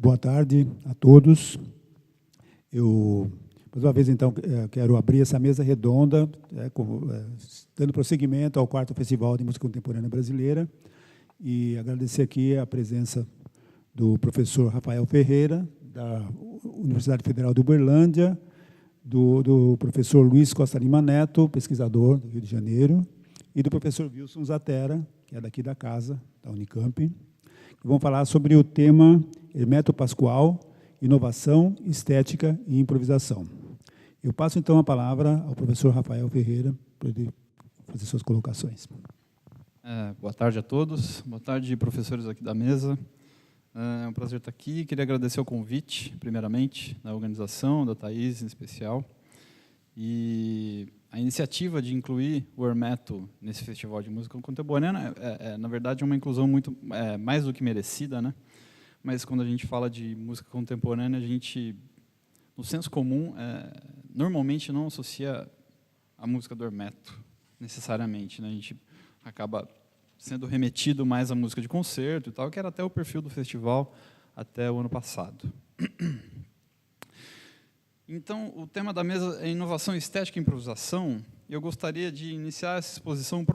Boa tarde a todos. Eu, mais uma vez, então, quero abrir essa mesa redonda, dando prosseguimento ao 4º Festival de Música Contemporânea Brasileira, e agradecer aqui a presença do professor Rafael Ferreira, da Universidade Federal de Uberlândia, do professor Luiz Costa Lima Neto, pesquisador do Rio de Janeiro, e do professor Wilson Zatera, que é daqui da casa, da Unicamp, que vão falar sobre o tema Hermeto Pascoal, inovação, estética e improvisação. Eu passo, então, a palavra ao professor Rafael Ferreira, para ele fazer suas colocações. Boa tarde a todos. Boa tarde, professores aqui da mesa. É um prazer estar aqui. Queria agradecer o convite, primeiramente, da organização, da Thaís, em especial, e a iniciativa de incluir o Hermeto nesse Festival de Música Contemporânea na verdade, uma inclusão muito mais do que merecida, né? Mas, quando a gente fala de música contemporânea, a gente, no senso comum, normalmente não associa a música do Hermeto, necessariamente, né? A gente acaba sendo remetido mais à música de concerto e tal, que era até o perfil do festival até o ano passado. Então, o tema da mesa é inovação, estética e improvisação. Eu gostaria de iniciar essa exposição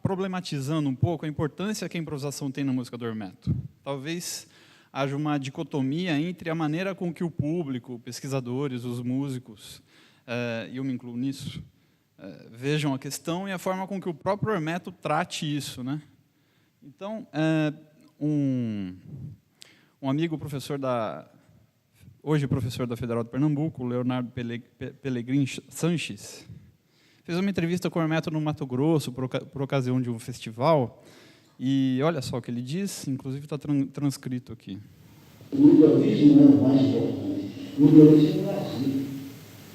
problematizando um pouco a importância que a improvisação tem na música do Hermeto. Talvez haja uma dicotomia entre a maneira com que o público, pesquisadores, os músicos, e eu me incluo nisso, vejam a questão e a forma com que o próprio Hermeto trate isso, né? Então, um amigo professor hoje professor da Federal de Pernambuco, Leonardo Pellegrini Sanches, fez uma entrevista com o Hermeto no Mato Grosso por ocasião de um festival, e olha só o que ele diz, inclusive está transcrito aqui. O improviso não é o mais importante. O improviso é o Brasil,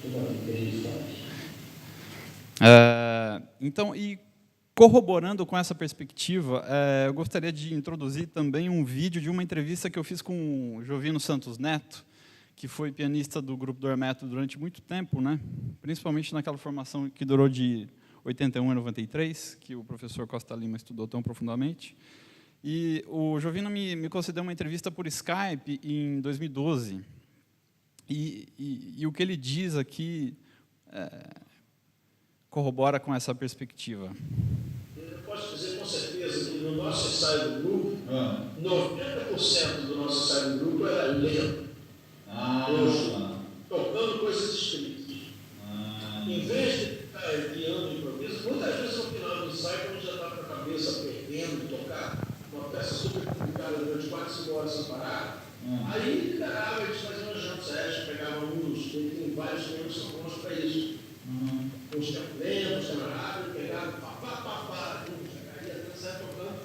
tudo aquilo que a gente faz. Então, e corroborando com essa perspectiva, eu gostaria de introduzir também um vídeo de uma entrevista que eu fiz com o Jovino Santos Neto, que foi pianista do grupo do Hermeto durante muito tempo, né? Principalmente naquela formação que durou de 81 a 93, que o professor Costa Lima estudou tão profundamente. E o Jovino me concedeu uma entrevista por Skype em 2012. E o que ele diz aqui corrobora com essa perspectiva. Eu posso dizer com certeza que no nosso ensaio do grupo, 90% do nosso ensaio do grupo era lento. Tocando coisas escritas. Em vez de ficar criando improviso, muitas vezes no final do ensaio, quando já está com a cabeça perdendo de tocar uma peça super complicada durante 4, 5 horas sem parar, aí liberava, eles faziam uma jam session, pegavam tem vários tempos que são bons para isso. Uns tempos lentos, tempos rápidos, pegavam, chegaria até sair tocando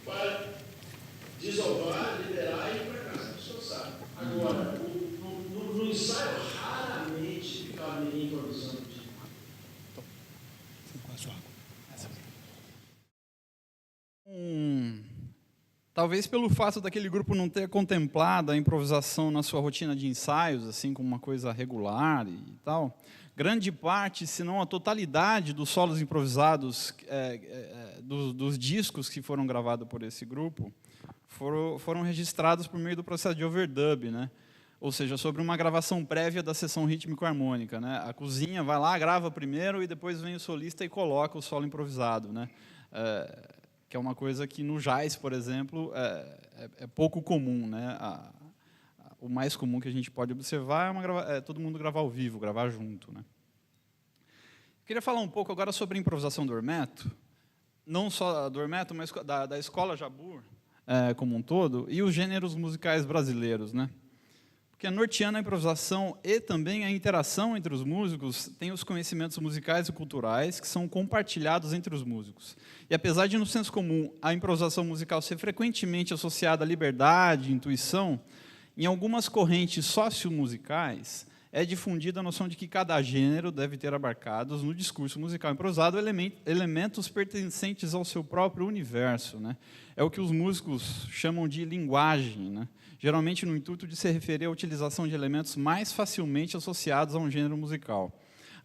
para desovar, liberar e ir para casa descansar. Agora, no ensaio, raramente ficava ninguém improvisando. Talvez pelo fato daquele grupo não ter contemplado a improvisação na sua rotina de ensaios, assim como uma coisa regular e tal, grande parte, se não a totalidade dos solos improvisados dos discos que foram gravados por esse grupo foram registrados por meio do processo de overdub, né? Ou seja, sobre uma gravação prévia da sessão rítmico-harmônica, né? A cozinha vai lá, grava primeiro e depois vem o solista e coloca o solo improvisado, né? Que é uma coisa que no jazz, por exemplo, é pouco comum, né? O mais comum que a gente pode observar é todo mundo gravar ao vivo, gravar junto, né? Queria falar um pouco agora sobre a improvisação do Hermeto, não só do Hermeto, mas da escola Jabur como um todo, e os gêneros musicais brasileiros, né? Porque norteando a improvisação e também a interação entre os músicos tem os conhecimentos musicais e culturais que são compartilhados entre os músicos. E apesar de, no senso comum, a improvisação musical ser frequentemente associada à liberdade, intuição, em algumas correntes sociomusicais é difundida a noção de que cada gênero deve ter abarcados no discurso musical improvisado elementos pertencentes ao seu próprio universo, né? É o que os músicos chamam de linguagem, né? Geralmente no intuito de se referir à utilização de elementos mais facilmente associados a um gênero musical.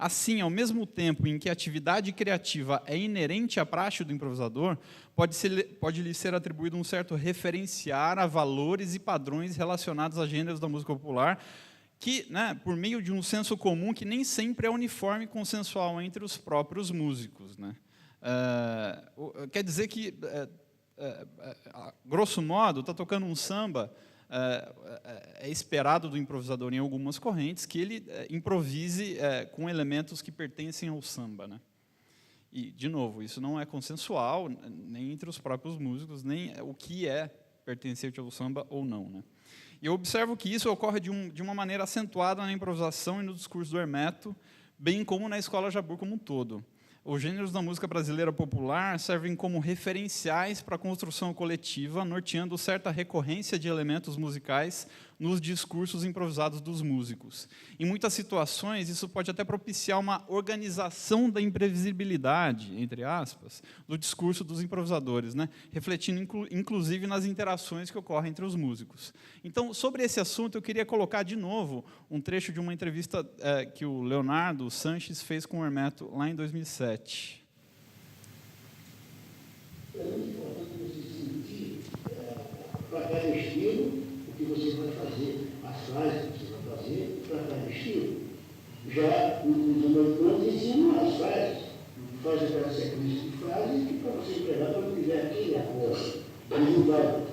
Assim, ao mesmo tempo em que a atividade criativa é inerente à praxe do improvisador, pode-lhe ser atribuído um certo referenciar a valores e padrões relacionados a gêneros da música popular, que, né, por meio de um senso comum que nem sempre é uniforme e consensual entre os próprios músicos, né? Quer dizer que, grosso modo, está tocando um samba, é esperado do improvisador em algumas correntes que ele improvise com elementos que pertencem ao samba, né? E, de novo, isso não é consensual, nem entre os próprios músicos, nem o que é pertencente ao samba ou não, né? E eu observo que isso ocorre de uma maneira acentuada na improvisação e no discurso do Hermeto, bem como na Escola Jabur como um todo. Os gêneros da música brasileira popular servem como referenciais para a construção coletiva, norteando certa recorrência de elementos musicais nos discursos improvisados dos músicos. Em muitas situações, isso pode até propiciar uma organização da imprevisibilidade, entre aspas, do discurso dos improvisadores, né? Refletindo, inclusive, nas interações que ocorrem entre os músicos. Então, sobre esse assunto, eu queria colocar de novo um trecho de uma entrevista que o Leonardo Sanches fez com o Hermeto lá em 2007. É muito importante você sentir para cada estilo o que você vai fazer, as frases que você vai fazer para cada estilo. Já os americanos ensinam as frases, faz aquela sequência de frases que para você empregar quando tiver aquele acordo.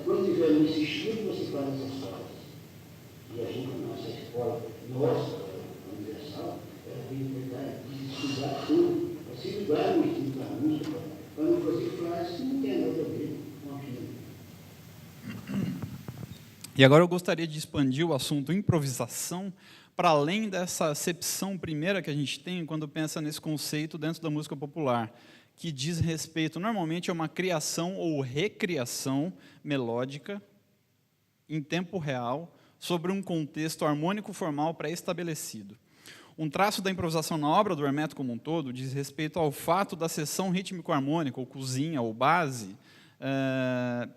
Quando tiver nesse estilo, você faz essas frases. E a gente, na nossa escola, universal, tem que estudar tudo, para se ligar no estilo da música, para não fazer frases que não tem nada a ver com aquilo. E agora eu gostaria de expandir o assunto improvisação para além dessa acepção primeira que a gente tem quando pensa nesse conceito dentro da música popular, que diz respeito normalmente a uma criação ou recriação melódica em tempo real sobre um contexto harmônico formal pré-estabelecido. Um traço da improvisação na obra do Hermeto como um todo diz respeito ao fato da seção rítmico-harmônica, ou cozinha, ou base,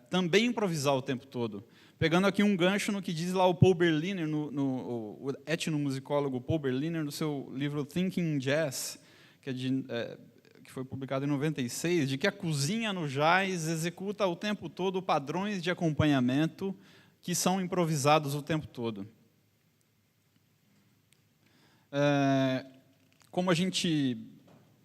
também improvisar o tempo todo. Pegando aqui um gancho no que diz lá o Paul Berliner, o etnomusicólogo Paul Berliner, no seu livro Thinking Jazz, que foi publicado em 96, de que a cozinha no jazz executa o tempo todo padrões de acompanhamento que são improvisados o tempo todo. Como a gente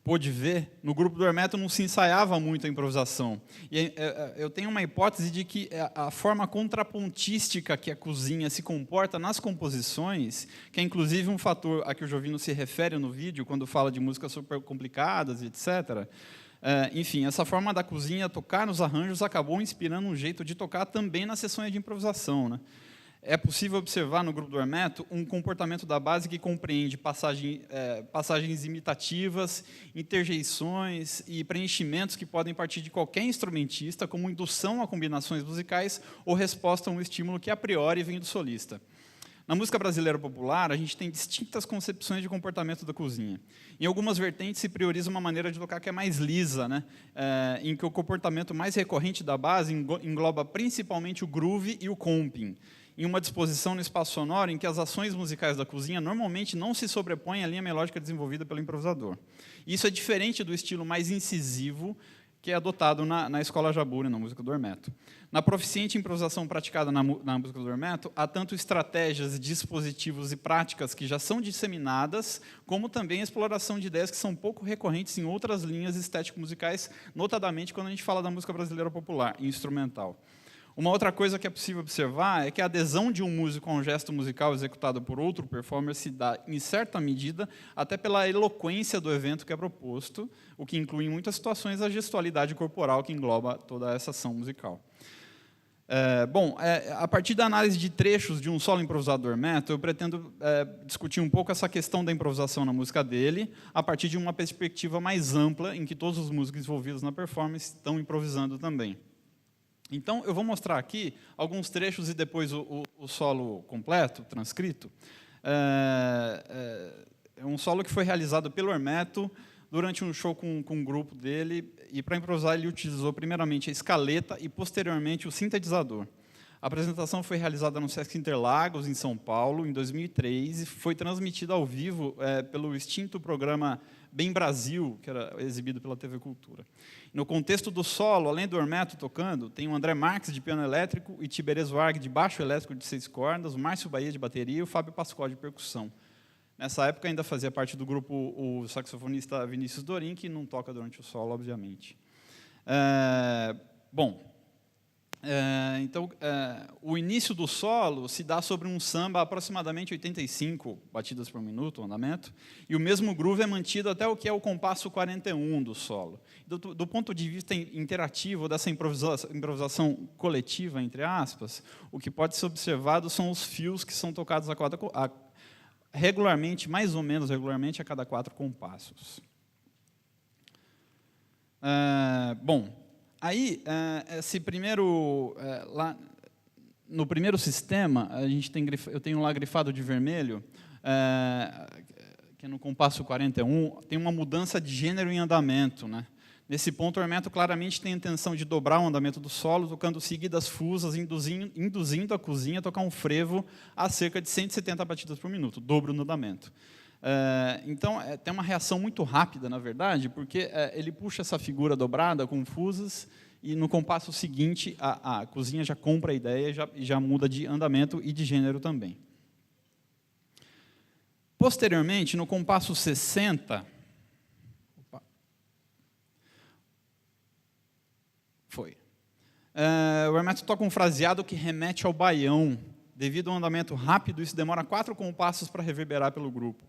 pôde ver, no grupo do Hermeto não se ensaiava muito a improvisação. E eu tenho uma hipótese de que a forma contrapontística que a cozinha se comporta nas composições, que é inclusive um fator a que o Jovino se refere no vídeo, quando fala de músicas super complicadas, etc., enfim, essa forma da cozinha tocar nos arranjos acabou inspirando um jeito de tocar também nas sessões de improvisação, né? É possível observar no grupo do Hermeto um comportamento da base que compreende passagens imitativas, interjeições e preenchimentos que podem partir de qualquer instrumentista, como indução a combinações musicais ou resposta a um estímulo que a priori vem do solista. Na música brasileira popular, a gente tem distintas concepções de comportamento da cozinha. Em algumas vertentes se prioriza uma maneira de tocar que é mais lisa, né? Em que o comportamento mais recorrente da base engloba principalmente o groove e o comping, em uma disposição no espaço sonoro em que as ações musicais da cozinha normalmente não se sobrepõem à linha melódica desenvolvida pelo improvisador. Isso é diferente do estilo mais incisivo que é adotado na Escola Jabur e na música do Hermeto. Na proficiente improvisação praticada na música do Hermeto, há tanto estratégias, dispositivos e práticas que já são disseminadas, como também a exploração de ideias que são pouco recorrentes em outras linhas estético-musicais, notadamente quando a gente fala da música brasileira popular, instrumental. Uma outra coisa que é possível observar é que a adesão de um músico a um gesto musical executado por outro performer se dá, em certa medida, até pela eloquência do evento que é proposto, o que inclui, em muitas situações, a gestualidade corporal que engloba toda essa ação musical. A partir da análise de trechos de um solo improvisado do Hermeto, eu pretendo discutir um pouco essa questão da improvisação na música dele, a partir de uma perspectiva mais ampla, em que todos os músicos envolvidos na performance estão improvisando também. Então, eu vou mostrar aqui alguns trechos e depois o solo completo, transcrito. É um solo que foi realizado pelo Hermeto durante um show com um grupo dele, e para improvisar ele utilizou primeiramente a escaleta e posteriormente o sintetizador. A apresentação foi realizada no Sesc Interlagos, em São Paulo, em 2003, e foi transmitida ao vivo pelo extinto programa Bem Brasil, que era exibido pela TV Cultura. No contexto do solo, além do Hermeto tocando, tem o André Marques, de piano elétrico, o Tiberê Zweig, de baixo elétrico de 6 cordas, o Márcio Bahia, de bateria, e o Fábio Pascoal, de percussão. Nessa época, ainda fazia parte do grupo o saxofonista Vinícius Dorim, que não toca durante o solo, obviamente. Então, o início do solo se dá sobre um samba a aproximadamente 85 batidas por minuto, o andamento, e o mesmo groove é mantido até o que é o compasso 41 do solo. Do ponto de vista interativo dessa improvisação coletiva, entre aspas, o que pode ser observado são os fios que são tocados regularmente, mais ou menos regularmente, a cada 4 compassos. Aí, esse primeiro, lá no primeiro sistema, eu tenho lá grifado de vermelho, que é no compasso 41, tem uma mudança de gênero em andamento, né? Nesse ponto, o Hermeto claramente tem a intenção de dobrar o andamento do solo, tocando seguidas fusas, induzindo a cozinha a tocar um frevo a cerca de 170 batidas por minuto, dobro no andamento. Então, tem uma reação muito rápida, na verdade, porque ele puxa essa figura dobrada com fusas e, no compasso seguinte, a cozinha já compra a ideia e já muda de andamento e de gênero também. Posteriormente, no compasso 60... o Hermeto toca um fraseado que remete ao baião. Devido ao andamento rápido, isso demora 4 compassos para reverberar pelo grupo.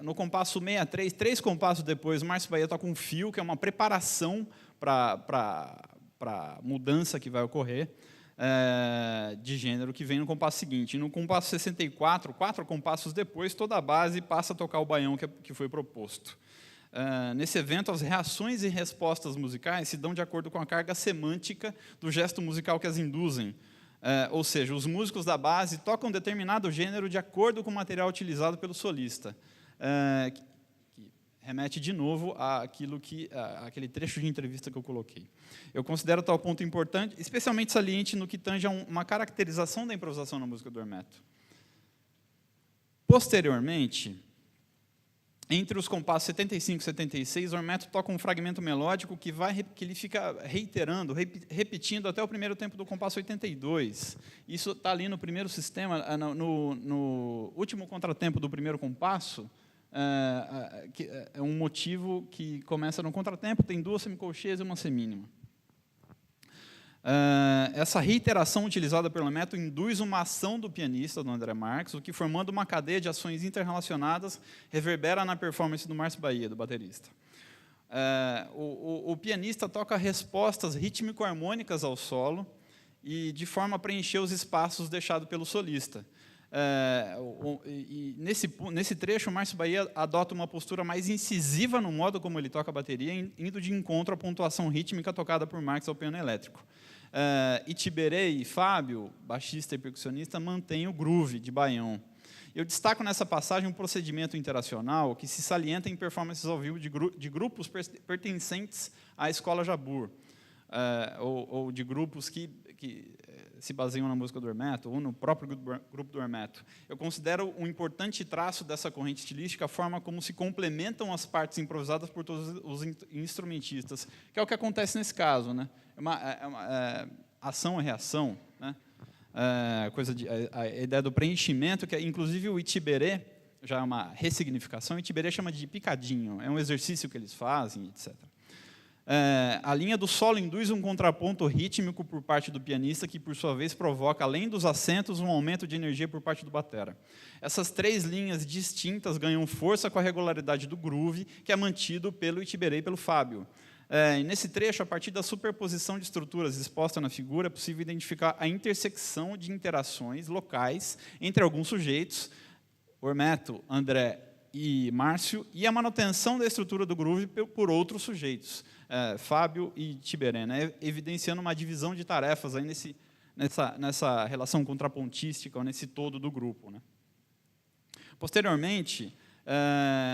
No compasso 63, 3 compassos depois, o Márcio Bahia toca um fio, que é uma preparação para a mudança que vai ocorrer de gênero, que vem no compasso seguinte. E no compasso 64, 4 compassos depois, toda a base passa a tocar o baião que foi proposto. Nesse evento, as reações e respostas musicais se dão de acordo com a carga semântica do gesto musical que as induzem. Ou seja, os músicos da base tocam determinado gênero de acordo com o material utilizado pelo solista, que remete de novo àquele trecho de entrevista que eu coloquei. Eu considero tal ponto importante, especialmente saliente no que tange a uma caracterização da improvisação na música do Hermeto. Posteriormente, entre os compassos 75 e 76, o Hermeto toca um fragmento melódico que ele fica reiterando, repetindo até o primeiro tempo do compasso 82. Isso está ali no primeiro sistema, no último contratempo do primeiro compasso, que é um motivo que começa no contratempo, tem 2 semicolcheias e uma semínima. Essa reiteração utilizada pelo Hermeto induz uma ação do pianista, do André Marques, o que, formando uma cadeia de ações interrelacionadas, reverbera na performance do Márcio Bahia, do baterista. O pianista toca respostas rítmico-harmônicas ao solo e de forma a preencher os espaços deixados pelo solista. E nesse trecho, o Márcio Bahia adota uma postura mais incisiva no modo como ele toca a bateria, indo de encontro à pontuação rítmica tocada por Marques ao piano elétrico. Tiberê e Fábio, baixista e percussionista, mantêm o groove de baião. Eu destaco nessa passagem um procedimento interacional que se salienta em performances ao vivo de grupos pertencentes à Escola Jabur, ou de grupos que se baseiam na música do Hermeto, ou no próprio grupo do Hermeto. Eu considero um importante traço dessa corrente estilística a forma como se complementam as partes improvisadas por todos os instrumentistas, que é o que acontece nesse caso, né? Ação e reação, né? A ideia do preenchimento, que inclusive o Itiberê, já é uma ressignificação, o Itiberê chama de picadinho, é um exercício que eles fazem, etc. A linha do solo induz um contraponto rítmico por parte do pianista, que, por sua vez, provoca, além dos acentos, um aumento de energia por parte do batera. Essas 3 linhas distintas ganham força com a regularidade do groove, que é mantido pelo Itiberê e pelo Fábio. E nesse trecho, a partir da superposição de estruturas exposta na figura, é possível identificar a intersecção de interações locais entre alguns sujeitos, Hermeto, André e Márcio, e a manutenção da estrutura do groove por outros sujeitos, Fábio e Tiberê, né, evidenciando uma divisão de tarefas aí nessa relação contrapontística, ou nesse todo do grupo, né. Posteriormente,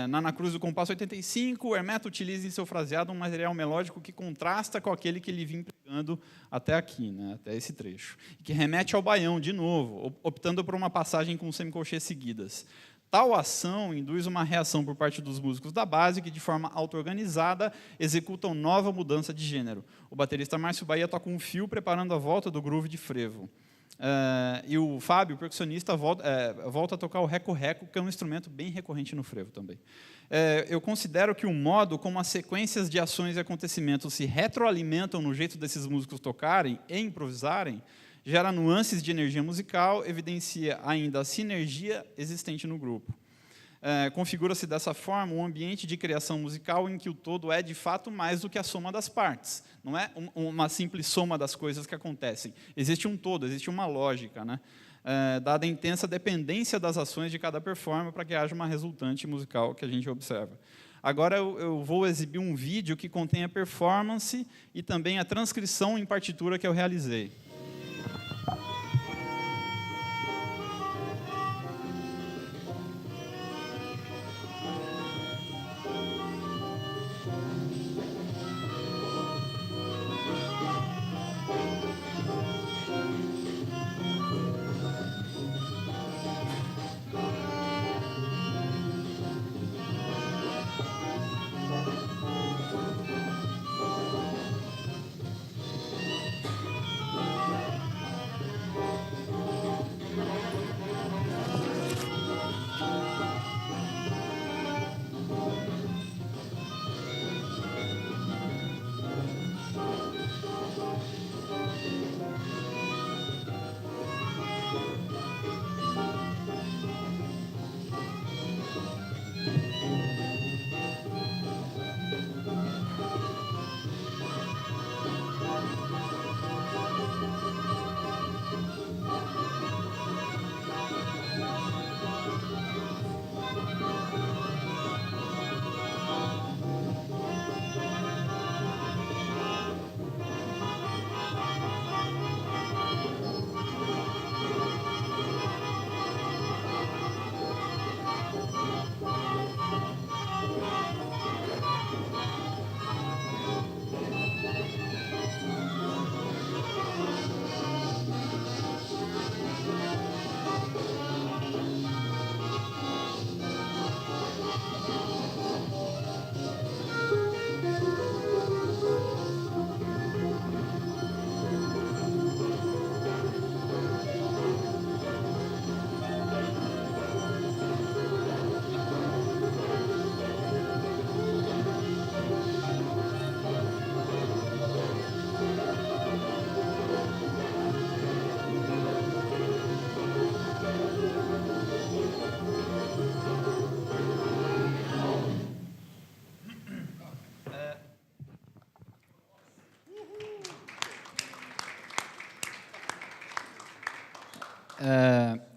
na Anacruz do compasso 85, o Hermeto utiliza em seu fraseado um material melódico que contrasta com aquele que ele vinha empregando chegando até aqui, né, até esse trecho, que remete ao baião, de novo, optando por uma passagem com semicolchês seguidas. Tal ação induz uma reação por parte dos músicos da base que, de forma auto-organizada, executam nova mudança de gênero. O baterista Márcio Bahia toca um fio preparando a volta do groove de frevo. E o Fábio, o percussionista, volta a tocar o reco-reco, que é um instrumento bem recorrente no frevo também. Eu considero que o modo como as sequências de ações e acontecimentos se retroalimentam no jeito desses músicos tocarem e improvisarem gera nuances de energia musical, evidencia ainda a sinergia existente no grupo. Configura-se dessa forma um ambiente de criação musical em que o todo é, de fato, mais do que a soma das partes. Não é uma simples soma das coisas que acontecem. Existe um todo, existe uma lógica, né? Dada a intensa dependência das ações de cada performer para que haja uma resultante musical que a gente observa. Agora eu vou exibir um vídeo que contém a performance e também a transcrição em partitura que eu realizei.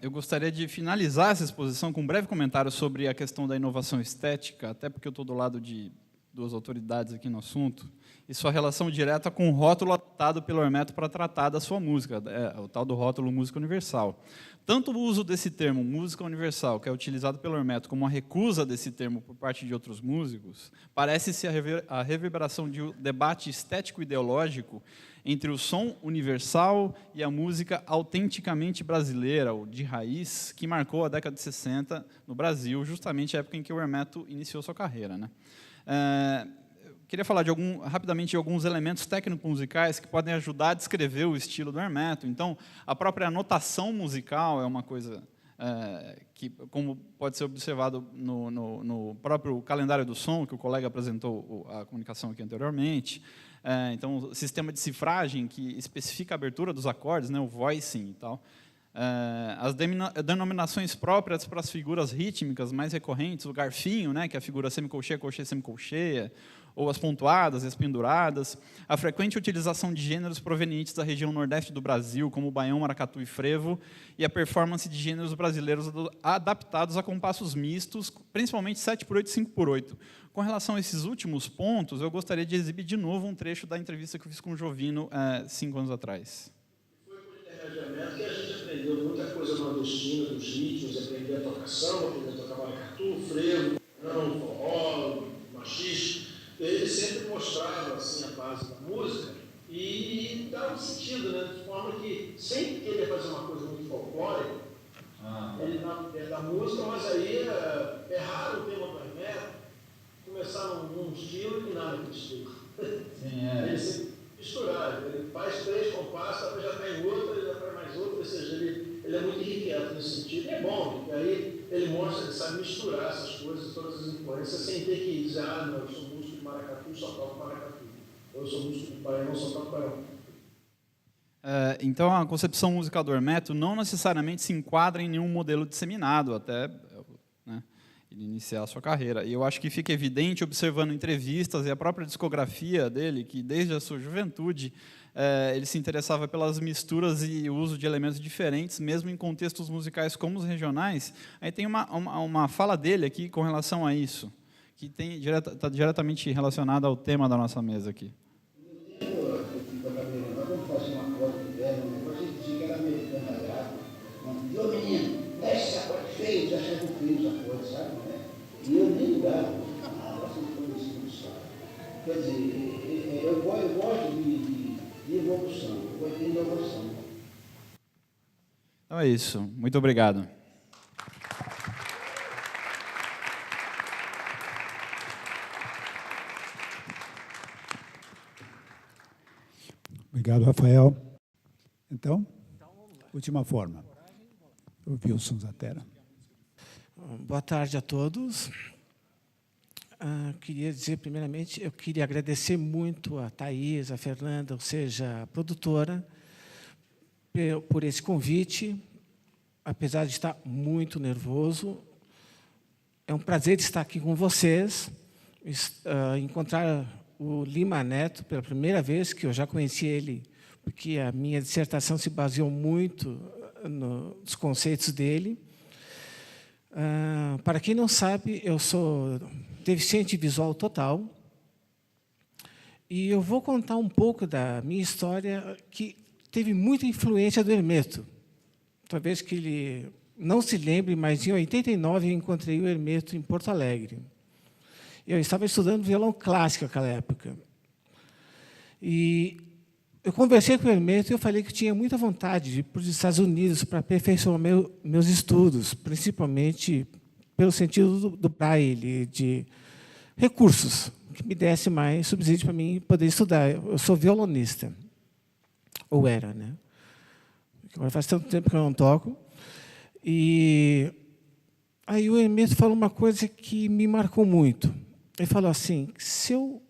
Eu gostaria de finalizar essa exposição com um breve comentário sobre a questão da inovação estética, até porque eu estou do lado de duas autoridades aqui no assunto, e sua relação direta com o rótulo adotado pelo Hermeto para tratar da sua música, o tal do rótulo música universal. Tanto o uso desse termo, música universal, que é utilizado pelo Hermeto, como a recusa desse termo por parte de outros músicos, parece ser a reverberação de um debate estético-ideológico entre o som universal e a música autenticamente brasileira, ou de raiz, que marcou a década de 60 no Brasil, justamente a época em que o Hermeto iniciou sua carreira, né? Queria falar rapidamente de alguns elementos técnico-musicais que podem ajudar a descrever o estilo do Hermeto. Então, a própria notação musical é uma coisa que, como pode ser observado no próprio calendário do som, que o colega apresentou a comunicação aqui anteriormente. Então, o sistema de cifragem que especifica a abertura dos acordes, né, o voicing e tal. As denominações próprias para as figuras rítmicas mais recorrentes, o garfinho, né, que é a figura semicolcheia, colcheia, semicolcheia, ou as pontuadas, as penduradas, a frequente utilização de gêneros provenientes da região nordeste do Brasil, como o baião, maracatu e frevo, e a performance de gêneros brasileiros adaptados a compassos mistos, principalmente 7/8 e 5/8. Com relação a esses últimos pontos, eu gostaria de exibir de novo um trecho da entrevista que eu fiz com o Jovino 5 anos atrás. Foi por intermediamento que a gente aprendeu muita coisa nordestina, dos ritmos, aprender a tocar samba, aprender a tocar maracatu, frevo, forró, machiste. Ele sempre mostrava assim, a base da música E dá um sentido, né? De forma que, sem querer fazer uma coisa muito folclórica, ele da música, mas aí é raro o tema do Hermeto começar num estilo e terminar naquele estilo. Sim, Ele se misturar, ele faz 3 compassos, depois já está em outra, ele já faz mais outra, ou seja, ele é muito inquieto nesse sentido. E é bom, porque aí ele mostra, ele sabe misturar essas coisas, todas as influências, sem ter que dizer, não, eu sou músico de maracatu, só toco maracatu. Ou eu sou músico de baião, só toco baião. Então, a concepção musical do Hermeto não necessariamente se enquadra em nenhum modelo disseminado, até, né, ele iniciar a sua carreira. E eu acho que fica evidente, observando entrevistas e a própria discografia dele, que desde a sua juventude ele se interessava pelas misturas e uso de elementos diferentes, mesmo em contextos musicais como os regionais. Aí tem uma fala dele aqui com relação a isso, que está diretamente relacionada ao tema da nossa mesa aqui. Esse acorde feio, já achava feio os acordes, sabe? E eu nem ligava. Bastante coisa assim, sabe? Quer dizer, eu gosto de evolução, eu gosto de inovação. Então é isso. Muito obrigado. Obrigado, Rafael. Então, última forma. O Wilson Zatera. Boa tarde a todos. Queria dizer, primeiramente, eu queria agradecer muito a Thaís, a Fernanda, ou seja, a produtora, por esse convite. Apesar de estar muito nervoso, é um prazer estar aqui com vocês, encontrar o Lima Neto pela primeira vez, que eu já conheci ele, porque a minha dissertação se baseou muito nos conceitos dele. Para quem não sabe, eu sou deficiente visual total, e eu vou contar um pouco da minha história, que teve muita influência do Hermeto. Talvez que ele não se lembre, mas em 89 eu encontrei o Hermeto em Porto Alegre. Eu estava estudando violão clássico naquela época. E eu conversei com o Hermeto e eu falei que tinha muita vontade de ir para os Estados Unidos para aperfeiçoar meus estudos, principalmente pelo sentido do braille, de recursos, que me desse mais subsídio para mim poder estudar. Eu sou violonista, ou era, né? Agora faz tanto tempo que eu não toco. E aí o Hermeto falou uma coisa que me marcou muito. Ele falou assim, se eu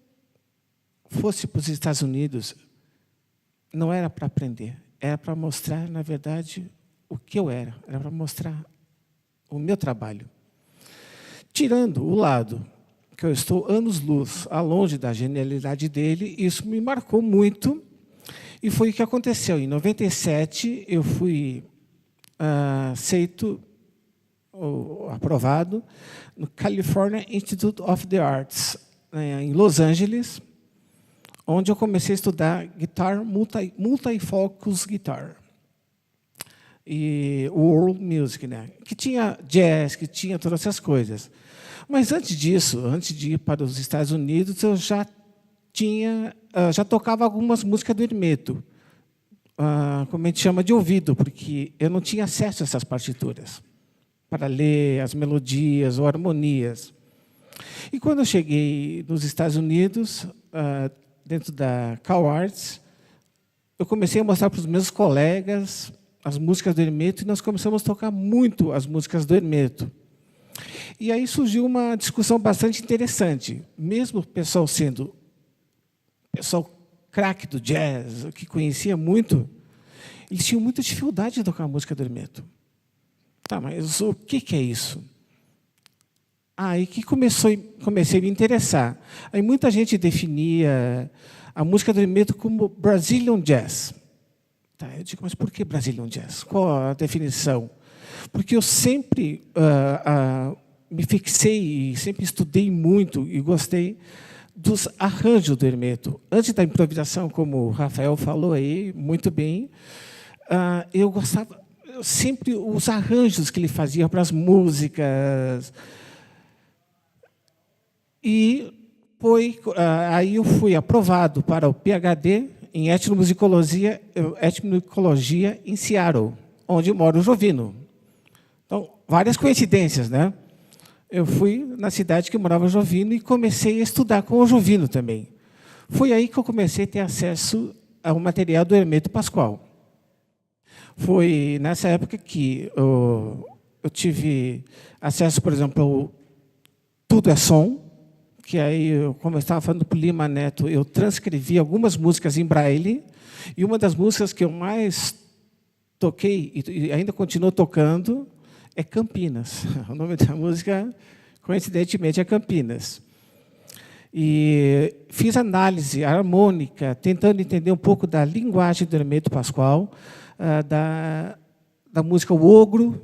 fosse para os Estados Unidos, não era para aprender, era para mostrar, na verdade, o que eu era para mostrar o meu trabalho. Tirando o lado que eu estou anos-luz longe da genialidade dele, isso me marcou muito, e foi o que aconteceu. Em 97, eu fui aceito, ou aprovado, no California Institute of the Arts, em Los Angeles, onde eu comecei a estudar guitar, multifocus guitar, e world music, né? Que tinha jazz, que tinha todas essas coisas. Mas antes disso, antes de ir para os Estados Unidos, eu já tocava algumas músicas do Hermeto, como a gente chama de ouvido, porque eu não tinha acesso a essas partituras para ler as melodias ou harmonias. E quando eu cheguei nos Estados Unidos, dentro da Cal Arts, eu comecei a mostrar para os meus colegas as músicas do Hermeto, e nós começamos a tocar muito as músicas do Hermeto. E aí surgiu uma discussão bastante interessante. Mesmo o pessoal sendo pessoal craque do jazz, que conhecia muito, eles tinham muita dificuldade de tocar a música do Hermeto. Tá, mas o que é isso? Aí que comecei a me interessar. Aí muita gente definia a música do Hermeto como Brazilian Jazz. Tá, eu digo, mas por que Brazilian Jazz? Qual a definição? Porque eu sempre me fixei e sempre estudei muito e gostei dos arranjos do Hermeto. Antes da improvisação, como o Rafael falou aí, muito bem, eu gostava sempre os arranjos que ele fazia para as músicas. E aí eu fui aprovado para o PhD em etnomusicologia em Seattle, onde mora o Jovino. Então, várias coincidências, né? Eu fui na cidade que morava o Jovino e comecei a estudar com o Jovino também. Foi aí que eu comecei a ter acesso ao material do Hermeto Pascoal. Foi nessa época que eu tive acesso, por exemplo, ao Tudo é Som, que aí, como eu estava falando para o Lima Neto, eu transcrevi algumas músicas em braille, e uma das músicas que eu mais toquei, e ainda continuo tocando, é Campinas. O nome da música, coincidentemente, é Campinas. E fiz análise harmônica, tentando entender um pouco da linguagem do Hermeto Pascoal, da música O Ogro,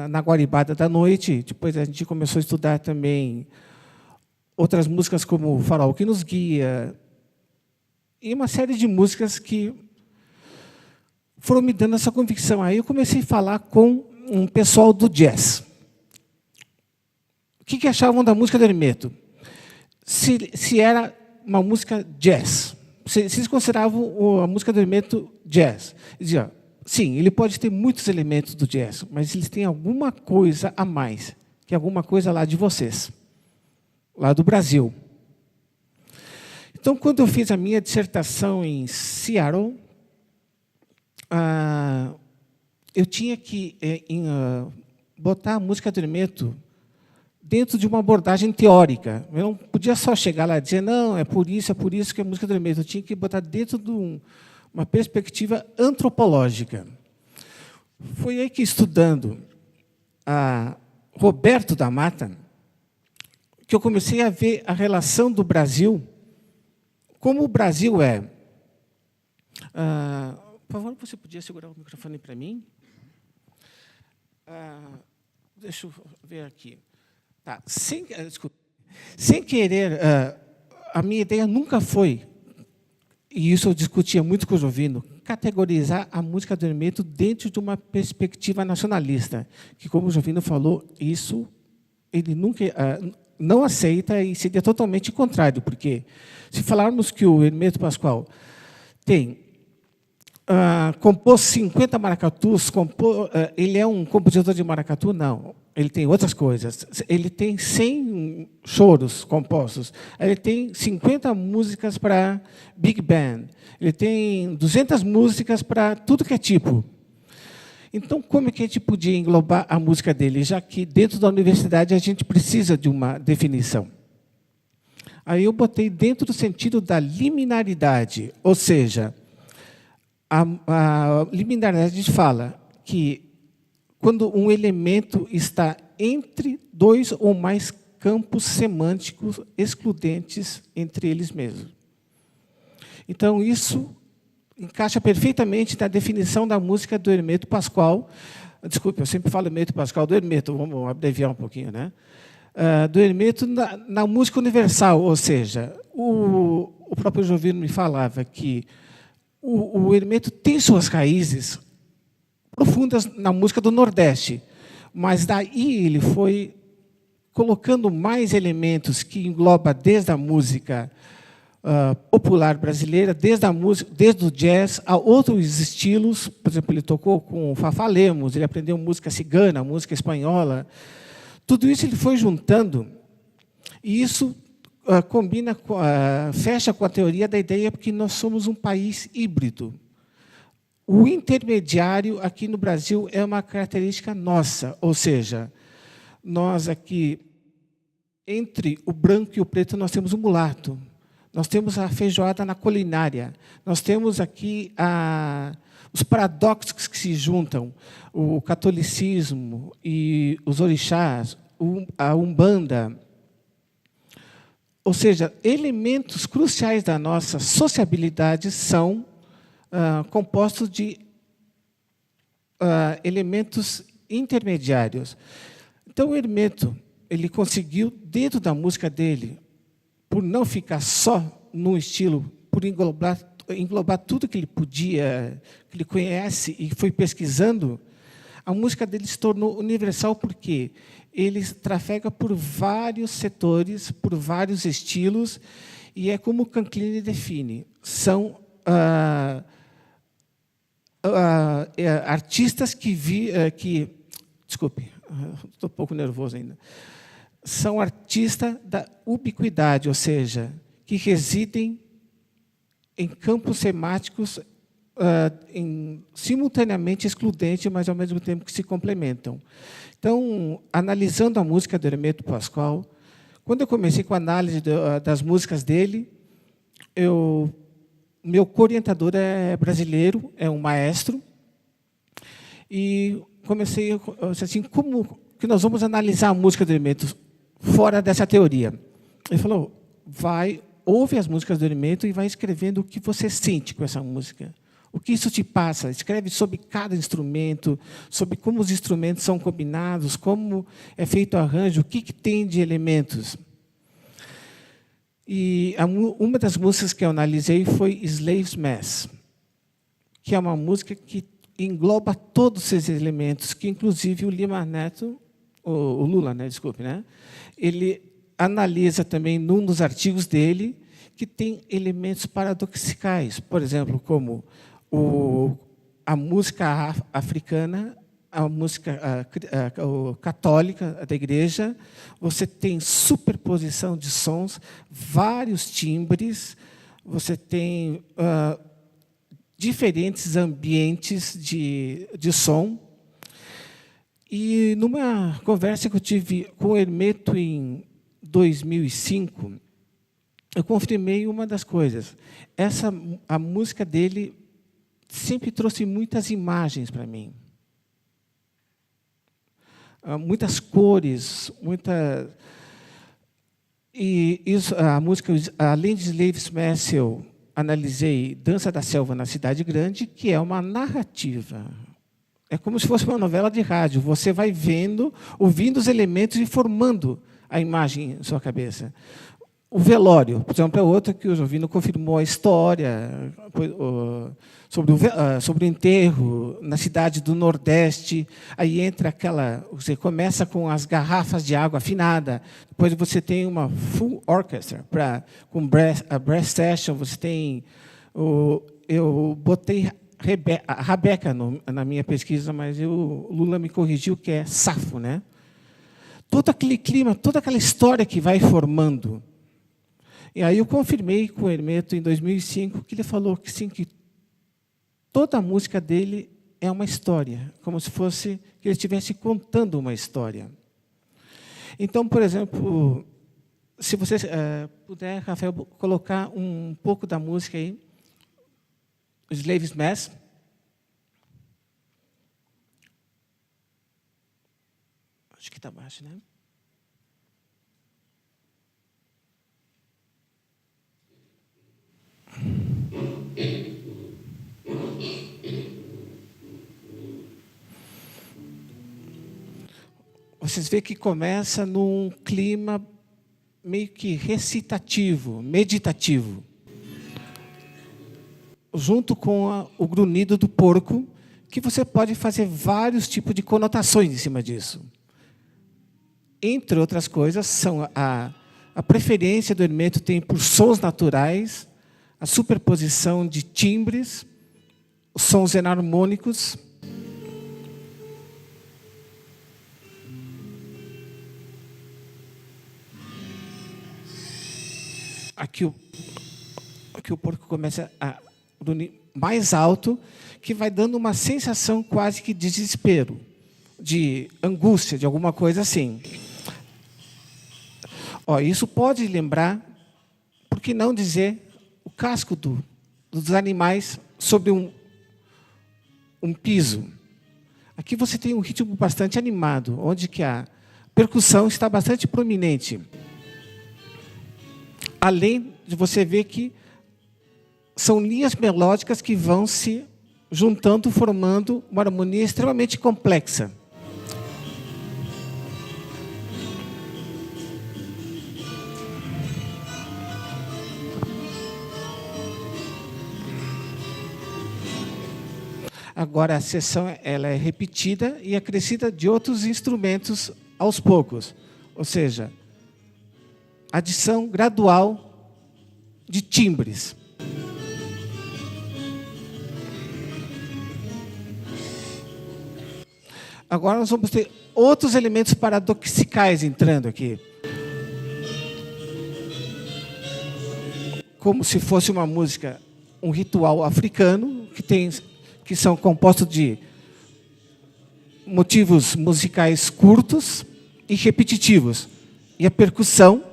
na Guaribada da Noite. Depois a gente começou a estudar também outras músicas como O Farol que Nos Guia, e uma série de músicas que foram me dando essa convicção. Aí eu comecei a falar com um pessoal do jazz. O que achavam da música do Hermeto? Se era uma música jazz. Se eles consideravam a música do Hermeto jazz. Eles diziam, sim, ele pode ter muitos elementos do jazz, mas eles têm alguma coisa a mais, que é alguma coisa lá de vocês, lá do Brasil. Então, quando eu fiz a minha dissertação em Seattle, eu tinha que botar a música do Hermeto dentro de uma abordagem teórica. Eu não podia só chegar lá e dizer, não, é por isso que a música do Hermeto. Eu tinha que botar dentro de uma perspectiva antropológica. Foi aí que, estudando a Roberto da Mata, que eu comecei a ver a relação do Brasil, como o Brasil é. Por favor, você podia segurar o microfone para mim? Deixa eu ver aqui. Tá. Sem querer, a minha ideia nunca foi, e isso eu discutia muito com o Jovino, categorizar a música do Hermeto dentro de uma perspectiva nacionalista, que, como o Jovino falou, isso ele nunca não aceita e seria totalmente contrário, porque se falarmos que o Hermeto Pascoal compôs 50 maracatus, ele é um compositor de maracatu? Não. Ele tem outras coisas. Ele tem 100 choros compostos. Ele tem 50 músicas para Big Band. Ele tem 200 músicas para tudo que é tipo. Então, como é que a gente podia englobar a música dele, já que dentro da universidade a gente precisa de uma definição? Aí eu botei dentro do sentido da liminaridade, ou seja, a liminaridade fala que quando um elemento está entre dois ou mais campos semânticos excludentes entre eles mesmos. Então, isso encaixa perfeitamente na definição da música do Hermeto Pascoal. Desculpe, eu sempre falo Hermeto Pascoal, do Hermeto, vamos abreviar um pouquinho, né? Do Hermeto na música universal, ou seja, o próprio Jovino me falava que o Hermeto tem suas raízes profundas na música do Nordeste, mas daí ele foi colocando mais elementos que engloba desde a música popular brasileira, desde o jazz a outros estilos. Por exemplo, ele tocou com o Fafá Lemos, ele aprendeu música cigana, música espanhola. Tudo isso ele foi juntando, e isso combina, fecha com a teoria da ideia porque nós somos um país híbrido. O intermediário aqui no Brasil é uma característica nossa, ou seja, nós aqui, entre o branco e o preto, nós temos o mulato, nós temos a feijoada na culinária, nós temos aqui os paradoxos que se juntam, o catolicismo e os orixás, a Umbanda. Ou seja, elementos cruciais da nossa sociabilidade são compostos de elementos intermediários. Então, o Hermeto ele conseguiu, dentro da música dele, por não ficar só num estilo, por englobar tudo que ele podia, que ele conhece e foi pesquisando, a música dele se tornou universal porque ele trafega por vários setores, por vários estilos, e é como o Canclini define, são artistas desculpe, estou um pouco nervoso ainda. São artistas da ubiquidade, ou seja, que residem em campos semáticos simultaneamente excludentes, mas ao mesmo tempo que se complementam. Então, analisando a música do Hermeto Pascoal, quando eu comecei com a análise das músicas dele, meu co-orientador é brasileiro, é um maestro, e comecei assim, como que nós vamos analisar a música do Hermeto fora dessa teoria? Ele falou, ouve as músicas do Hermeto e vai escrevendo o que você sente com essa música. O que isso te passa? Escreve sobre cada instrumento, sobre como os instrumentos são combinados, como é feito o arranjo, o que tem de elementos. E uma das músicas que eu analisei foi Slaves Mass, que é uma música que engloba todos esses elementos, que inclusive o Lima Neto, o Lula, né, desculpe, né, ele analisa também num dos artigos dele que tem elementos paradoxais, por exemplo, como a música africana, a música católica da igreja, você tem superposição de sons, vários timbres, você tem diferentes ambientes de som. E numa conversa que eu tive com o Hermeto em 2005, eu confirmei uma das coisas. A música dele sempre trouxe muitas imagens para mim. Muitas cores, E isso, a música, além de Slaves Mass, eu analisei Dança da Selva na Cidade Grande, que é uma narrativa. É como se fosse uma novela de rádio. Você vai vendo, ouvindo os elementos e formando a imagem em sua cabeça. O velório, por exemplo, é outra que o Jovino confirmou a história sobre o enterro na cidade do Nordeste. Aí entra você começa com as garrafas de água afinada, depois você tem uma full orchestra com a brass session. Você tem eu botei a Rabeca na minha pesquisa, mas o Lula me corrigiu que é Safo, né? Todo aquele clima, toda aquela história que vai formando. E aí eu confirmei com o Hermeto em 2005 que ele falou que sim, que toda a música dele é uma história, como se fosse que ele estivesse contando uma história. Então, por exemplo, se você puder, Rafael, colocar um pouco da música aí, Slaves Mass. Acho que está baixo, né? Vocês veem que começa num clima meio que recitativo, meditativo, junto com o grunhido do porco, que você pode fazer vários tipos de conotações em cima disso. Entre outras coisas, são a preferência do Hermeto tem por sons naturais, a superposição de timbres, os sons enarmônicos. Aqui o porco começa a grunhir mais alto, que vai dando uma sensação quase que de desespero, de angústia, de alguma coisa assim. Isso pode lembrar, por que não dizer, o casco dos animais sobre um piso. Aqui você tem um ritmo bastante animado, onde que a percussão está bastante prominente. Além de você ver que são linhas melódicas que vão se juntando, formando uma harmonia extremamente complexa. Agora, a sessão ela é repetida e acrescida de outros instrumentos aos poucos. Ou seja, adição gradual de timbres. Agora nós vamos ter outros elementos paradoxais entrando aqui. Como se fosse uma música, um ritual africano, que são compostos de motivos musicais curtos e repetitivos. E a percussão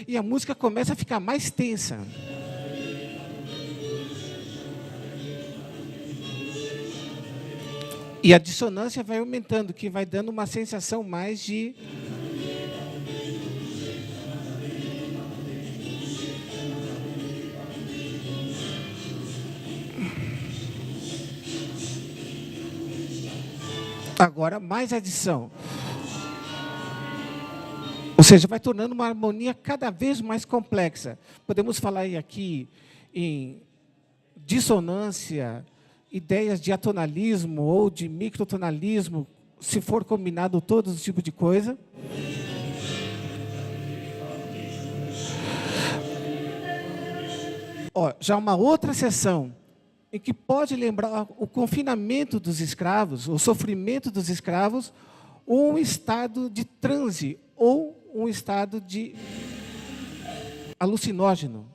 e a música começa a ficar mais tensa. E a dissonância vai aumentando, que vai dando uma sensação mais de... Agora, mais adição. Ou seja, vai tornando uma harmonia cada vez mais complexa. Podemos falar aqui em dissonância, ideias de atonalismo ou de microtonalismo, se for combinado todos os tipos de coisa. Ó, já uma outra seção em que pode lembrar o confinamento dos escravos, o sofrimento dos escravos, ou um estado de transe, ou um estado de alucinógeno.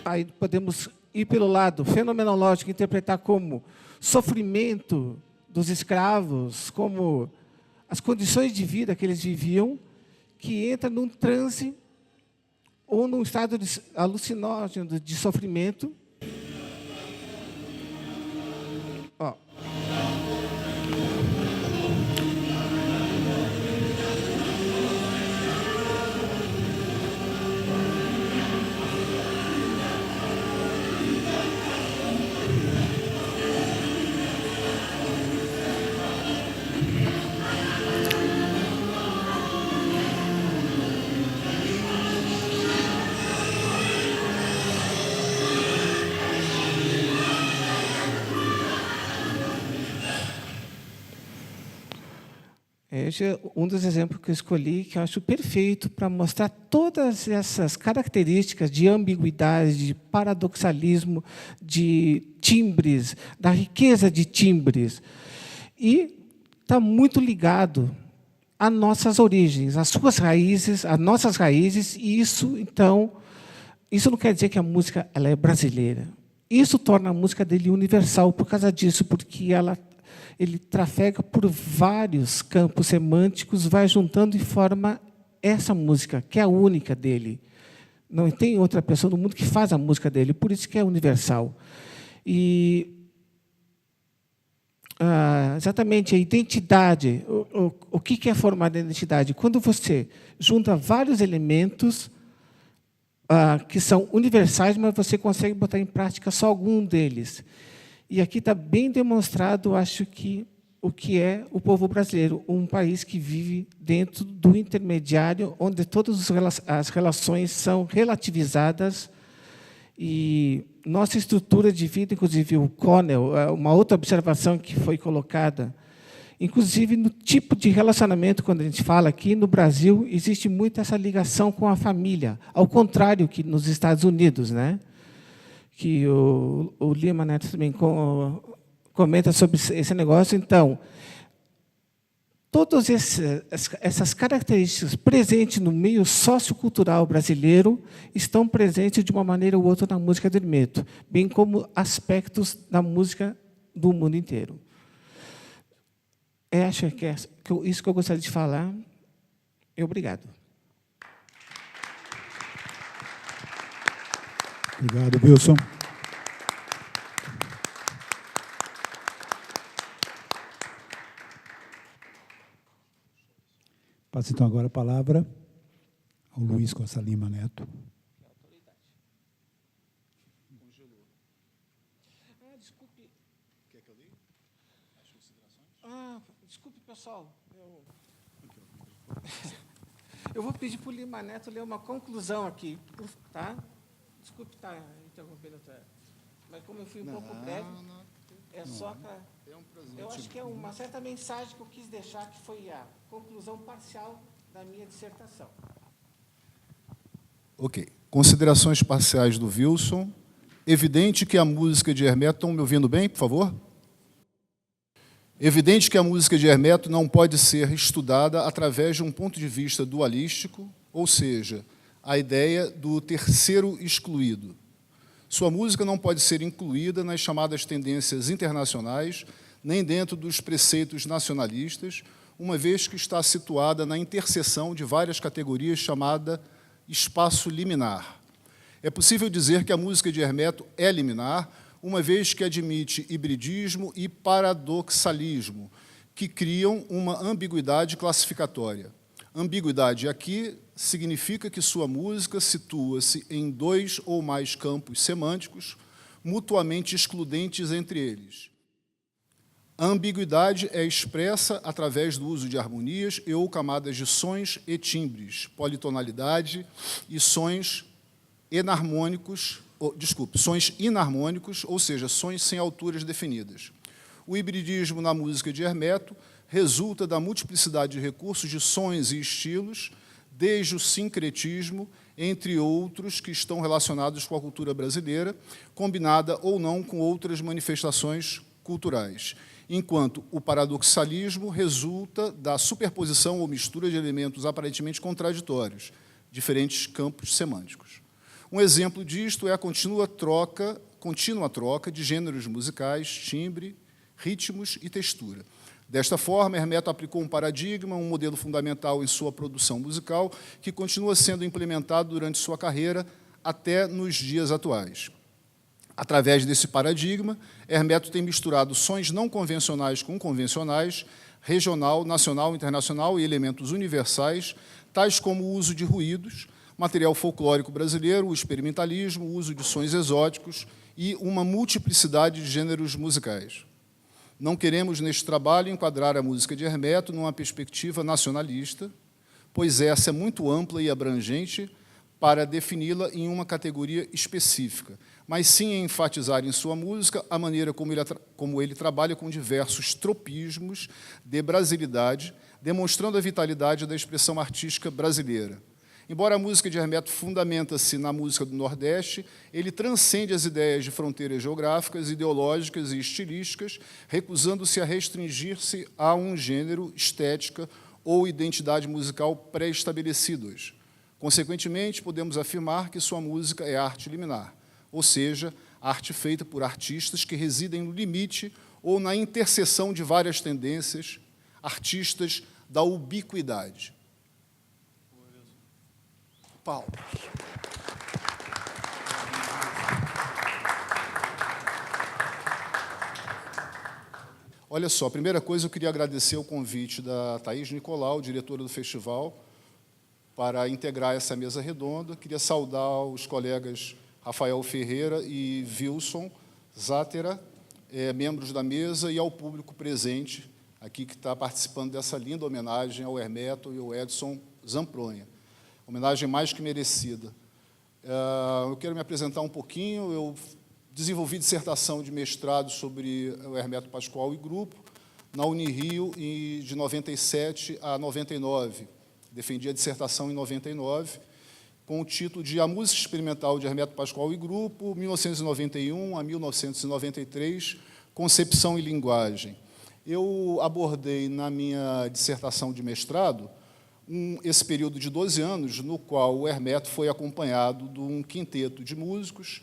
Aí podemos ir pelo lado fenomenológico, interpretar como sofrimento dos escravos, como as condições de vida que eles viviam, que entra num transe ou num estado de alucinógeno de sofrimento. Ó. Esse é um dos exemplos que eu escolhi, que eu acho perfeito para mostrar todas essas características de ambiguidade, de paradoxalismo, de timbres, da riqueza de timbres. E está muito ligado às nossas origens, às suas raízes, às nossas raízes, e isso, então, isso não quer dizer que a música ela é brasileira. Isso torna a música dele universal por causa disso, porque ele trafega por vários campos semânticos, vai juntando e forma essa música, que é a única dele. Não tem outra pessoa no mundo que faz a música dele, por isso que é universal. E exatamente a identidade, o que é formar a identidade? Quando você junta vários elementos que são universais, mas você consegue botar em prática só algum deles. E aqui está bem demonstrado, acho que, o que é o povo brasileiro, um país que vive dentro do intermediário, onde todas as relações são relativizadas. E nossa estrutura de vida, inclusive o Connell, uma outra observação que foi colocada, inclusive no tipo de relacionamento, quando a gente fala aqui no Brasil, existe muito essa ligação com a família, ao contrário que nos Estados Unidos, né? Que o Lima Neto também comenta sobre esse negócio. Então, todas essas características presentes no meio sociocultural brasileiro estão presentes de uma maneira ou outra na música do Hermeto, bem como aspectos da música do mundo inteiro. Acho que é isso que eu gostaria de falar. E obrigado. Obrigado, Wilson. Passo, então, agora a palavra ao Luiz Costa Lima Neto. Desculpe. Quer que eu ligue? As considerações? Desculpe, pessoal. Eu vou pedir para o Lima Neto ler uma conclusão aqui, tá? Desculpe estar interrompendo, mas como eu fui um pouco breve, é só para... Eu acho que é uma certa mensagem que eu quis deixar, que foi a conclusão parcial da minha dissertação. Ok. Considerações parciais do Wilson. Evidente que a música de Hermeto... Estão me ouvindo bem, por favor? Evidente que a música de Hermeto não pode ser estudada através de um ponto de vista dualístico, ou seja, a ideia do terceiro excluído. Sua música não pode ser incluída nas chamadas tendências internacionais, nem dentro dos preceitos nacionalistas, uma vez que está situada na interseção de várias categorias chamada espaço liminar. É possível dizer que a música de Hermeto é liminar, uma vez que admite hibridismo e paradoxalismo, que criam uma ambiguidade classificatória. Ambiguidade aqui significa que sua música situa-se em 2 ou mais campos semânticos, mutuamente excludentes entre eles. A ambiguidade é expressa através do uso de harmonias e ou camadas de sons e timbres, politonalidade e sons sons inarmônicos, ou seja, sons sem alturas definidas. O hibridismo na música de Hermeto resulta da multiplicidade de recursos de sons e estilos, desde o sincretismo, entre outros que estão relacionados com a cultura brasileira, combinada ou não com outras manifestações culturais, enquanto o paradoxalismo resulta da superposição ou mistura de elementos aparentemente contraditórios, diferentes campos semânticos. Um exemplo disto é a contínua troca de gêneros musicais, timbre, ritmos e textura. Desta forma, Hermeto aplicou um paradigma, um modelo fundamental em sua produção musical, que continua sendo implementado durante sua carreira até nos dias atuais. Através desse paradigma, Hermeto tem misturado sons não convencionais com convencionais, regional, nacional, internacional e elementos universais, tais como o uso de ruídos, material folclórico brasileiro, o experimentalismo, o uso de sons exóticos e uma multiplicidade de gêneros musicais. Não queremos, neste trabalho, enquadrar a música de Hermeto numa perspectiva nacionalista, pois essa é muito ampla e abrangente para defini-la em uma categoria específica, mas sim em enfatizar em sua música a maneira como ele trabalha com diversos tropismos de brasilidade, demonstrando a vitalidade da expressão artística brasileira. Embora a música de Hermeto fundamenta-se na música do Nordeste, ele transcende as ideias de fronteiras geográficas, ideológicas e estilísticas, recusando-se a restringir-se a um gênero, estética ou identidade musical pré-estabelecidos. Consequentemente, podemos afirmar que sua música é arte liminar, ou seja, arte feita por artistas que residem no limite ou na interseção de várias tendências, artistas da ubiquidade. Paulo. Olha só, a primeira coisa, eu queria agradecer o convite da Thaís Nicolau, diretora do festival, para integrar essa mesa redonda. Queria saudar os colegas Rafael Ferreira e Wilson Zátera, membros da mesa, e ao público presente aqui que está participando dessa linda homenagem ao Hermeto e ao Edson Zampronha. Homenagem mais que merecida. Eu quero me apresentar um pouquinho. Eu desenvolvi dissertação de mestrado sobre o Hermeto Pascoal e grupo na Unirio de 97 a 99. Defendi a dissertação em 99, com o título de A Música Experimental de Hermeto Pascoal e grupo, 1991 a 1993, Concepção e Linguagem. Eu abordei na minha dissertação de mestrado esse período de 12 anos, no qual o Hermeto foi acompanhado de um quinteto de músicos,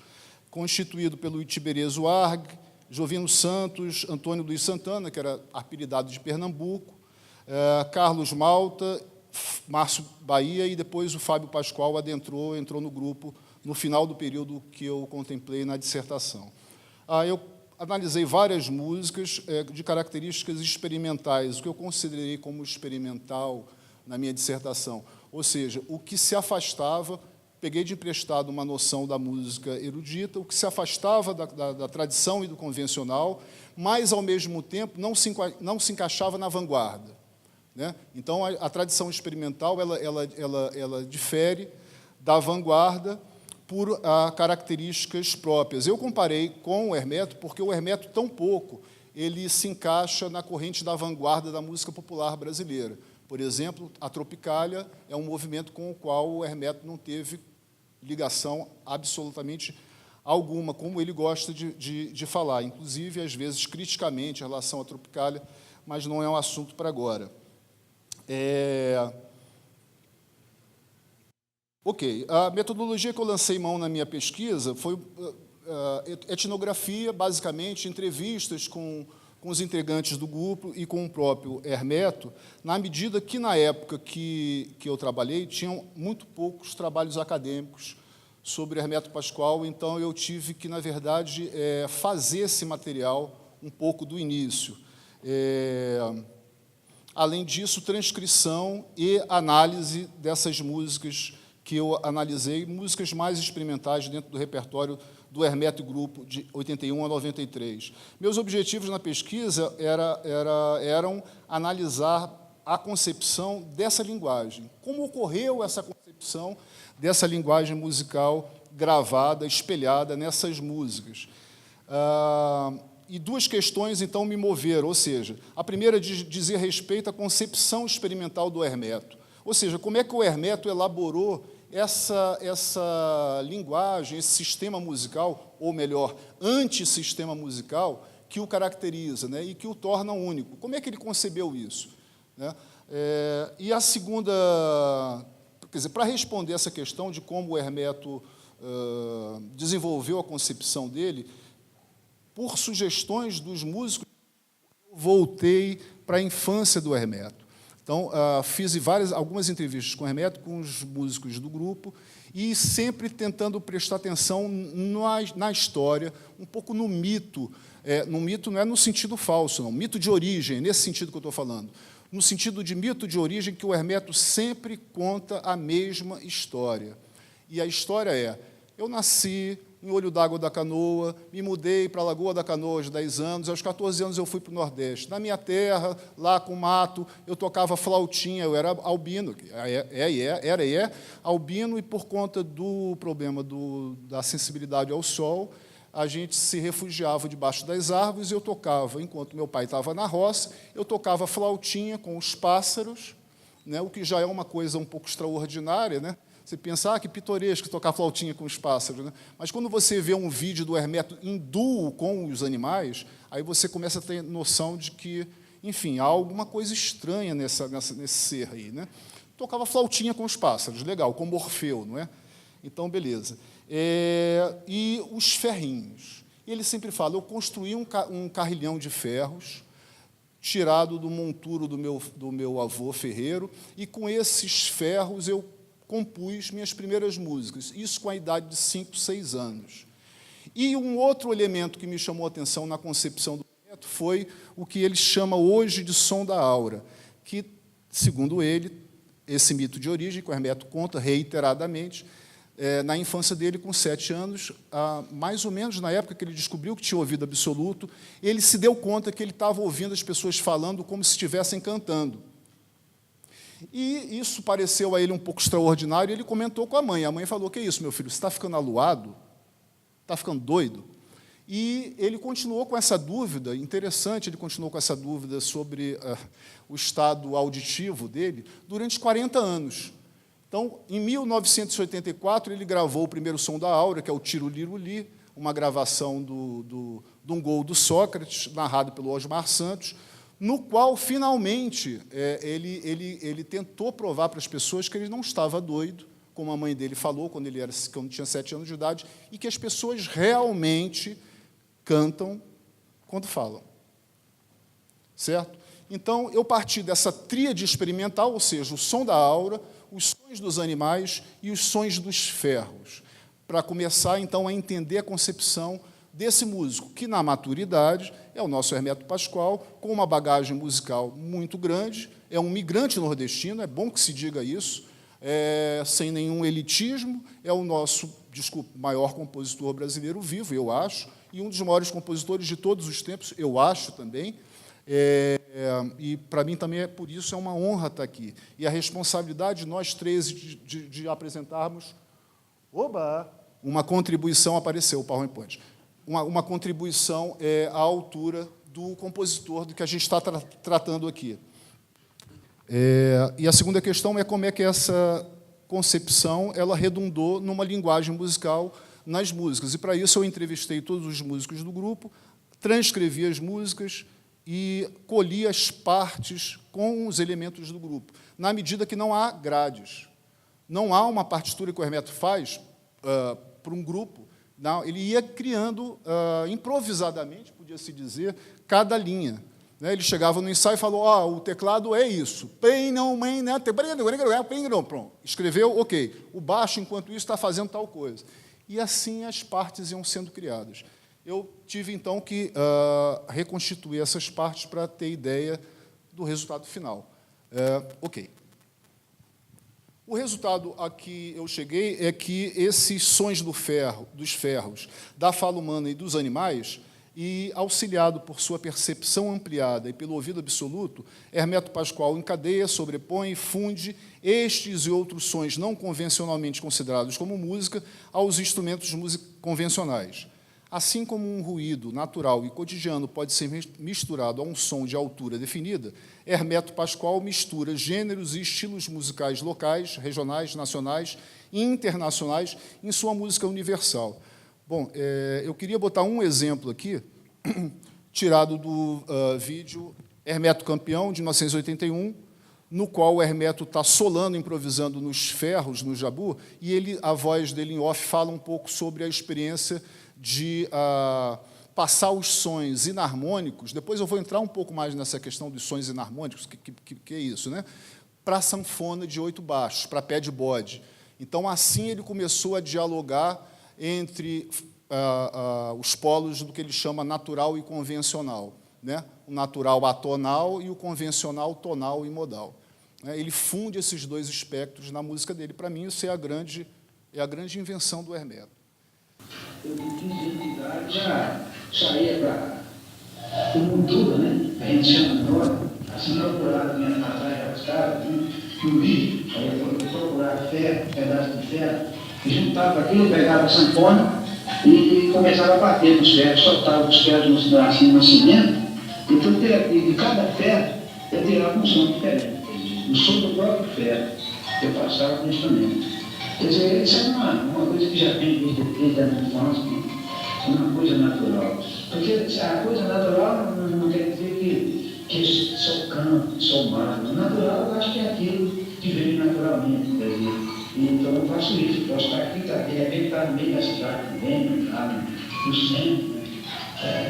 constituído pelo Itiberê Zuarg, Jovino Santos, Antônio Luiz Santana, que era apelidado de Pernambuco, Carlos Malta, Márcio Bahia, e depois o Fábio Pascoal entrou no grupo no final do período que eu contemplei na dissertação. Eu analisei várias músicas de características experimentais, o que eu considerei como experimental na minha dissertação, ou seja, o que se afastava, peguei de emprestado uma noção da música erudita, o que se afastava da tradição e do convencional, mas, ao mesmo tempo, não se encaixava na vanguarda, né? Então, a tradição experimental ela difere da vanguarda por características próprias. Eu comparei com o Hermeto, porque o Hermeto, tão pouco, ele se encaixa na corrente da vanguarda da música popular brasileira. Por exemplo, a Tropicália é um movimento com o qual o Hermeto não teve ligação absolutamente alguma, como ele gosta de falar, inclusive, às vezes, criticamente, em relação à Tropicália, mas não é um assunto para agora. Ok, a metodologia que eu lancei mão na minha pesquisa foi etnografia, basicamente, entrevistas com os integrantes do grupo e com o próprio Hermeto, na medida que, na época que eu trabalhei, tinham muito poucos trabalhos acadêmicos sobre Hermeto Pascoal, então eu tive que, na verdade, fazer esse material um pouco do início. Além disso, transcrição e análise dessas músicas que eu analisei, músicas mais experimentais dentro do repertório do Hermeto e Grupo, de 81 a 93. Meus objetivos na pesquisa eram analisar a concepção dessa linguagem. Como ocorreu essa concepção dessa linguagem musical gravada, espelhada nessas músicas? E duas questões, então, me moveram, ou seja, a primeira dizia respeito à concepção experimental do Hermeto, ou seja, como é que o Hermeto elaborou essa linguagem, esse sistema musical, ou melhor, antissistema musical, que o caracteriza, né, e que o torna único. Como é que ele concebeu isso? Né? E a segunda, quer dizer, para responder essa questão de como o Hermeto desenvolveu a concepção dele, por sugestões dos músicos, eu voltei para a infância do Hermeto. Então, fiz algumas entrevistas com o Hermeto, com os músicos do grupo, e sempre tentando prestar atenção na história, um pouco no mito. No mito não é no sentido falso, não, mito de origem, nesse sentido que eu estou falando. No sentido de mito de origem, que o Hermeto sempre conta a mesma história. E a história é: eu nasci em Olho d'Água da Canoa, me mudei para a Lagoa da Canoa aos 10 anos, aos 14 anos eu fui para o Nordeste. Na minha terra, lá com mato, eu tocava flautinha, eu era albino, era albino, e por conta do problema da sensibilidade ao sol, a gente se refugiava debaixo das árvores, e eu tocava, enquanto meu pai estava na roça, eu tocava flautinha com os pássaros, né, o que já é uma coisa um pouco extraordinária, né? Você pensa, que pitoresco tocar flautinha com os pássaros, né? Mas quando você vê um vídeo do Hermeto em duo com os animais, aí você começa a ter noção de que, enfim, há alguma coisa estranha nesse ser aí, né? Tocava flautinha com os pássaros, legal, como Orfeu, não é? Então, beleza. E os ferrinhos. Ele sempre fala: eu construí um carrilhão de ferros, tirado do monturo do meu avô ferreiro, e com esses ferros eu compus minhas primeiras músicas, isso com a idade de 5, 6 anos. E um outro elemento que me chamou a atenção na concepção do Hermeto foi o que ele chama hoje de som da aura, que, segundo ele, esse mito de origem, que o Hermeto conta reiteradamente, na infância dele, com 7 anos, mais ou menos na época que ele descobriu que tinha ouvido absoluto, ele se deu conta que ele estava ouvindo as pessoas falando como se estivessem cantando. E isso pareceu a ele um pouco extraordinário, e ele comentou com a mãe. A mãe falou: que isso, meu filho, você está ficando aluado? Está ficando doido? E ele continuou com essa dúvida, interessante, ele continuou com essa dúvida sobre o estado auditivo dele durante 40 anos. Então, em 1984, ele gravou o primeiro som da aura, que é o Tiruliruli, uma gravação de um gol do Sócrates, narrado pelo Osmar Santos, no qual, finalmente, ele tentou provar para as pessoas que ele não estava doido, como a mãe dele falou quando tinha 7 anos de idade, e que as pessoas realmente cantam quando falam. Certo? Então, eu parti dessa tríade experimental, ou seja, o som da aura, os sons dos animais e os sons dos ferros, para começar, então, a entender a concepção desse músico, que, na maturidade, é o nosso Hermeto Pascoal, com uma bagagem musical muito grande, é um migrante nordestino, é bom que se diga isso, sem nenhum elitismo, é o nosso, maior compositor brasileiro vivo, eu acho, e um dos maiores compositores de todos os tempos, eu acho também, e, para mim, também por isso é uma honra estar aqui. E a responsabilidade de nós três de apresentarmos uma contribuição, apareceu o PowerPoint, uma contribuição à altura do compositor do que a gente está tratando aqui. E a segunda questão é como é que essa concepção ela redundou numa linguagem musical nas músicas. E, para isso, eu entrevistei todos os músicos do grupo, transcrevi as músicas e colhi as partes com os elementos do grupo, na medida que não há grades. Não há uma partitura que o Hermeto faz para um grupo. Não, ele ia criando, improvisadamente, podia-se dizer, cada linha. Ele chegava no ensaio e falou, o teclado é isso. Pronto. Escreveu, ok. O baixo, enquanto isso, está fazendo tal coisa. E assim as partes iam sendo criadas. Eu tive, então, que reconstituir essas partes para ter ideia do resultado final. Ok. O resultado a que eu cheguei é que esses sons dos ferros, da fala humana e dos animais, e, auxiliado por sua percepção ampliada e pelo ouvido absoluto, Hermeto Pascoal encadeia, sobrepõe e funde estes e outros sons não convencionalmente considerados como música aos instrumentos convencionais. Assim como um ruído natural e cotidiano pode ser misturado a um som de altura definida, Hermeto Pascoal mistura gêneros e estilos musicais locais, regionais, nacionais e internacionais em sua música universal. Bom, eu queria botar um exemplo aqui, tirado do vídeo Hermeto Campeão, de 1981, no qual o Hermeto está solando, improvisando nos ferros, no jabu, e a voz dele em off fala um pouco sobre a experiência de passar os sons inarmônicos. Depois eu vou entrar um pouco mais nessa questão dos sons inarmônicos, que é isso, né? Para sanfona de 8 baixos, para pé de bode. Então, assim, ele começou a dialogar entre os polos do que ele chama natural e convencional, né? O natural atonal e o convencional tonal e modal. Ele funde esses dois espectros na música dele. Para mim, isso é a grande invenção do Hermeto. Eu, com 15 anos de idade, já saía para o mundo todo, né? A gente chama agora, assim, procurava dentro da praia dos caras, no vídeo, aí eu procurava ferro, pedaço de ferro, e juntava aquilo, pegava a sanfona e começava a bater nos ferros, soltava os ferros assim, no cimento, então de cada ferro eu tirava um som diferente, o som do próprio ferro, eu passava no instrumento. Quer dizer, isso é uma coisa que já tem desde a infância, é uma coisa natural. Porque a coisa natural não quer dizer que sou canto, sou mago. Natural, eu acho que é aquilo que vem naturalmente. Quer dizer, então eu faço isso, posso estar aqui, de repente estar no meio da cidade também, no centro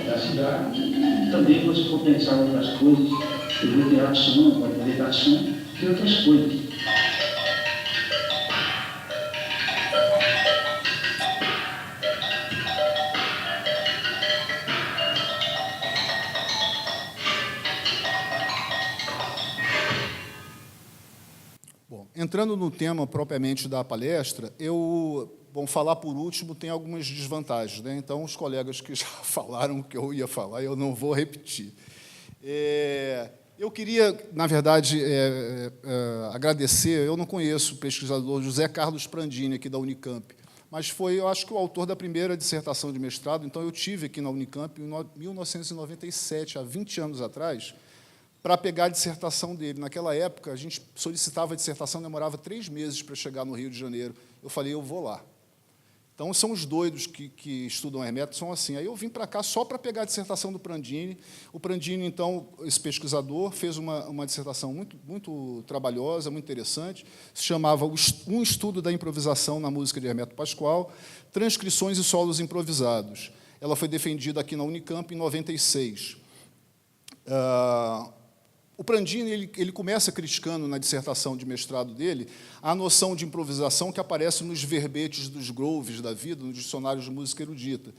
da cidade. Também, se for pensar outras coisas, eu vou ter ação, pode ter ação, e outras coisas. Entrando no tema propriamente da palestra, falar por último tem algumas desvantagens, né? Então, os colegas que já falaram o que eu ia falar, eu não vou repetir. Eu queria, na verdade, agradecer, eu não conheço o pesquisador José Carlos Prandini, aqui da Unicamp, mas foi, eu acho que, o autor da primeira dissertação de mestrado. Então, eu tive aqui na Unicamp, em 1997, há 20 anos atrás, para pegar a dissertação dele. Naquela época, a gente solicitava a dissertação, demorava 3 meses para chegar no Rio de Janeiro. Eu falei, eu vou lá. Então, são os doidos que estudam Hermeto, são assim. Aí eu vim para cá só para pegar a dissertação do Prandini. O Prandini, então, esse pesquisador, fez uma dissertação muito trabalhosa, muito interessante, se chamava Um Estudo da Improvisação na Música de Hermeto Pascoal, Transcrições e Solos Improvisados. Ela foi defendida aqui na Unicamp em 96. O Prandini ele começa criticando, na dissertação de mestrado dele, a noção de improvisação que aparece nos verbetes dos Groves da vida, nos dicionários de música erudita,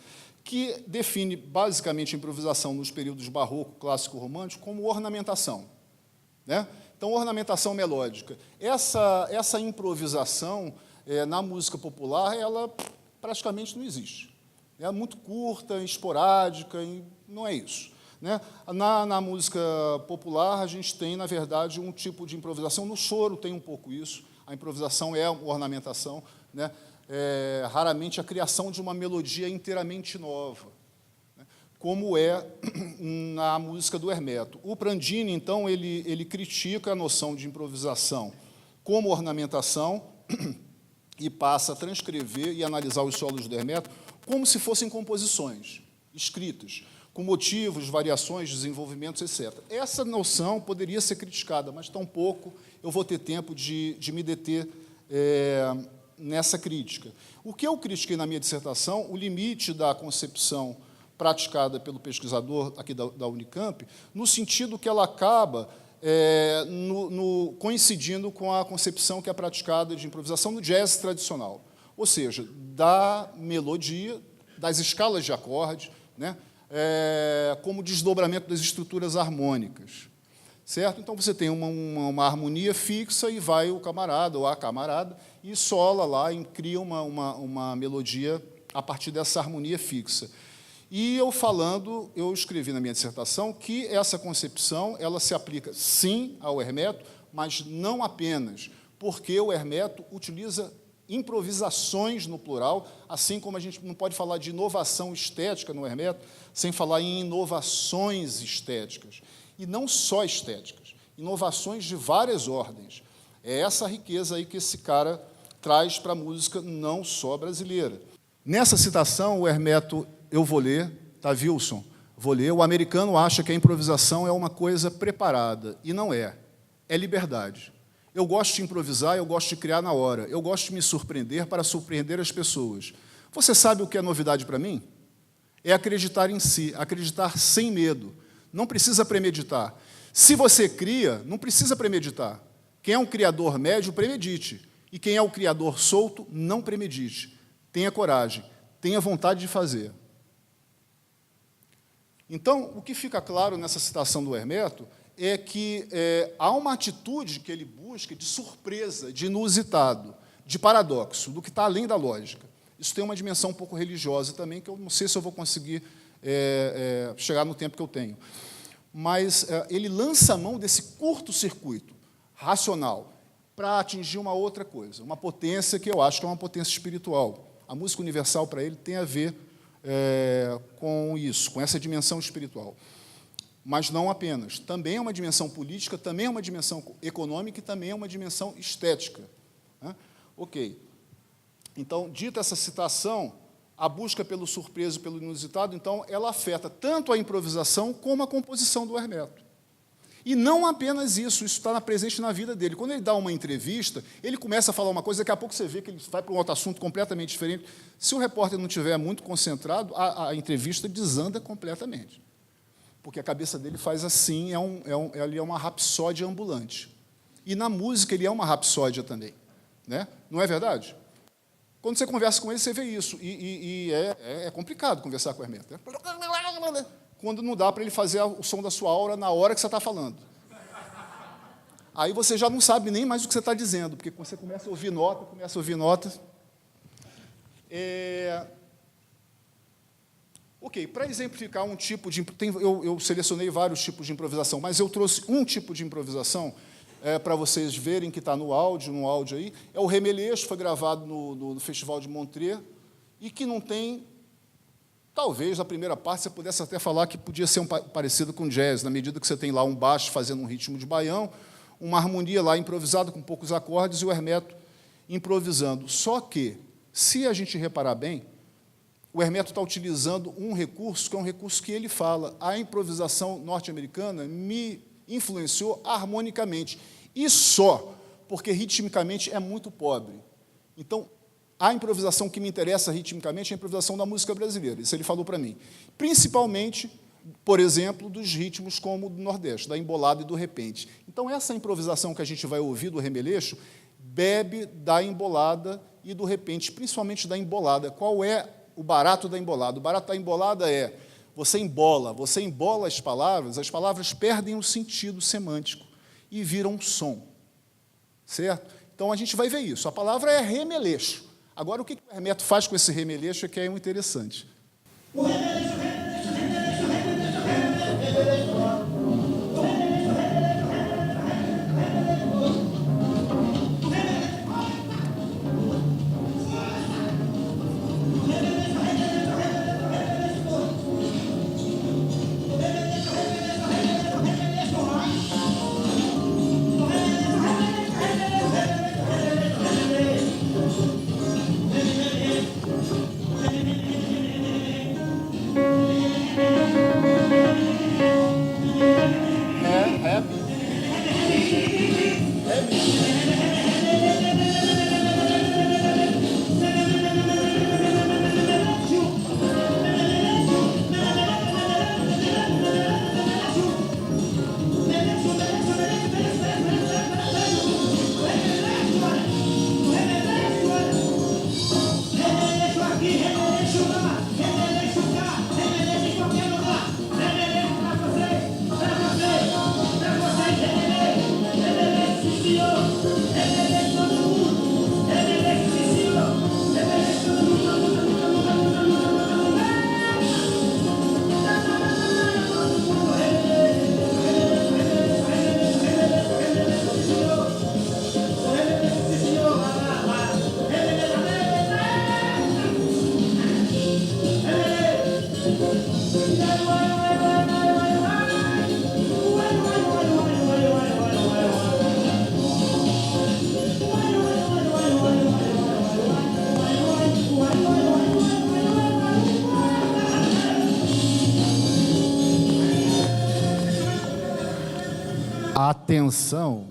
que define, basicamente, a improvisação nos períodos barroco, clássico, romântico, como ornamentação, né? Então, ornamentação melódica. Essa improvisação, na música popular, ela praticamente não existe. É muito curta, esporádica, e não é isso. Né? Na música popular, a gente tem, na verdade, um tipo de improvisação. No choro tem um pouco isso. A improvisação é uma ornamentação, né? Raramente a criação de uma melodia inteiramente nova, né? Como é na música do Hermeto. O Prandini, então, ele critica a noção de improvisação como ornamentação, e passa a transcrever e analisar os solos do Hermeto como se fossem composições escritas, com motivos, variações, desenvolvimentos, etc. Essa noção poderia ser criticada, mas tampouco eu vou ter tempo de me deter nessa crítica. O que eu critiquei na minha dissertação, o limite da concepção praticada pelo pesquisador aqui da Unicamp, no sentido que ela acaba coincidindo com a concepção que é praticada de improvisação no jazz tradicional, ou seja, da melodia, das escalas de acorde, né, como desdobramento das estruturas harmônicas. Certo? Então, você tem uma harmonia fixa e vai o camarada ou a camarada e sola lá e cria uma melodia a partir dessa harmonia fixa. E eu escrevi na minha dissertação que essa concepção ela se aplica, sim, ao Hermeto, mas não apenas, porque o Hermeto utiliza improvisações no plural, assim como a gente não pode falar de inovação estética no Hermeto sem falar em inovações estéticas. E não só estéticas, inovações de várias ordens. É essa riqueza aí que esse cara traz para a música não só brasileira. Nessa citação, o Hermeto, eu vou ler, tá, Wilson? Vou ler. O americano acha que a improvisação é uma coisa preparada, e não é. É liberdade. Eu gosto de improvisar, eu gosto de criar na hora, eu gosto de me surpreender para surpreender as pessoas. Você sabe o que é novidade para mim? É acreditar em si, acreditar sem medo. Não precisa premeditar. Se você cria, não precisa premeditar. Quem é um criador médio, premedite. E quem é o criador solto, não premedite. Tenha coragem, tenha vontade de fazer. Então, o que fica claro nessa citação do Hermeto é que há uma atitude que ele busca de surpresa, de inusitado, de paradoxo, do que está além da lógica. Isso tem uma dimensão um pouco religiosa também, que eu não sei se eu vou conseguir chegar no tempo que eu tenho. Mas ele lança a mão desse curto-circuito racional para atingir uma outra coisa, uma potência que eu acho que é uma potência espiritual. A música universal, para ele, tem a ver com isso, com essa dimensão espiritual. Mas não apenas. Também é uma dimensão política, também é uma dimensão econômica e também é uma dimensão estética. Né? Ok. Então, dita essa citação, a busca pelo surpreso, pelo inusitado, então, ela afeta tanto a improvisação como a composição do Hermeto. E não apenas isso está presente na vida dele. Quando ele dá uma entrevista, ele começa a falar uma coisa, daqui a pouco você vê que ele vai para um outro assunto completamente diferente. Se o repórter não estiver muito concentrado, a entrevista desanda completamente. Porque a cabeça dele faz assim, ele é uma rapsódia ambulante. E na música ele é uma rapsódia também. Né? Não é verdade? Quando você conversa com ele, você vê isso. E é complicado conversar com o Hermeto. Né? Quando não dá para ele fazer o som da sua aura na hora que você está falando. Aí você já não sabe nem mais o que você está dizendo, porque você começa a ouvir nota, Ok, para exemplificar um tipo de... Eu selecionei vários tipos de improvisação, mas eu trouxe um tipo de improvisação para vocês verem que está no áudio aí. É o Remeleixo, foi gravado no Festival de Montreux, e que não tem... Talvez, na primeira parte, você pudesse até falar que podia ser parecido com jazz, na medida que você tem lá um baixo fazendo um ritmo de baião, uma harmonia lá improvisada com poucos acordes e o Hermeto improvisando. Só que, se a gente reparar bem, o Hermeto está utilizando um recurso, que é um recurso que ele fala, a improvisação norte-americana me influenciou harmonicamente, e só, porque ritmicamente é muito pobre. Então, a improvisação que me interessa ritmicamente é a improvisação da música brasileira, isso ele falou para mim. Principalmente, por exemplo, dos ritmos como o do Nordeste, da embolada e do repente. Então, essa improvisação que a gente vai ouvir do Remeleixo bebe da embolada e do repente, principalmente da embolada. Qual é o barato da embolada? O barato da embolada é você embola as palavras perdem o sentido semântico e viram um som. Certo? Então, a gente vai ver isso. A palavra é remeleixo. Agora, o que o Hermeto faz com esse remeleixo é que é muito interessante. O remeleixo. Atenção.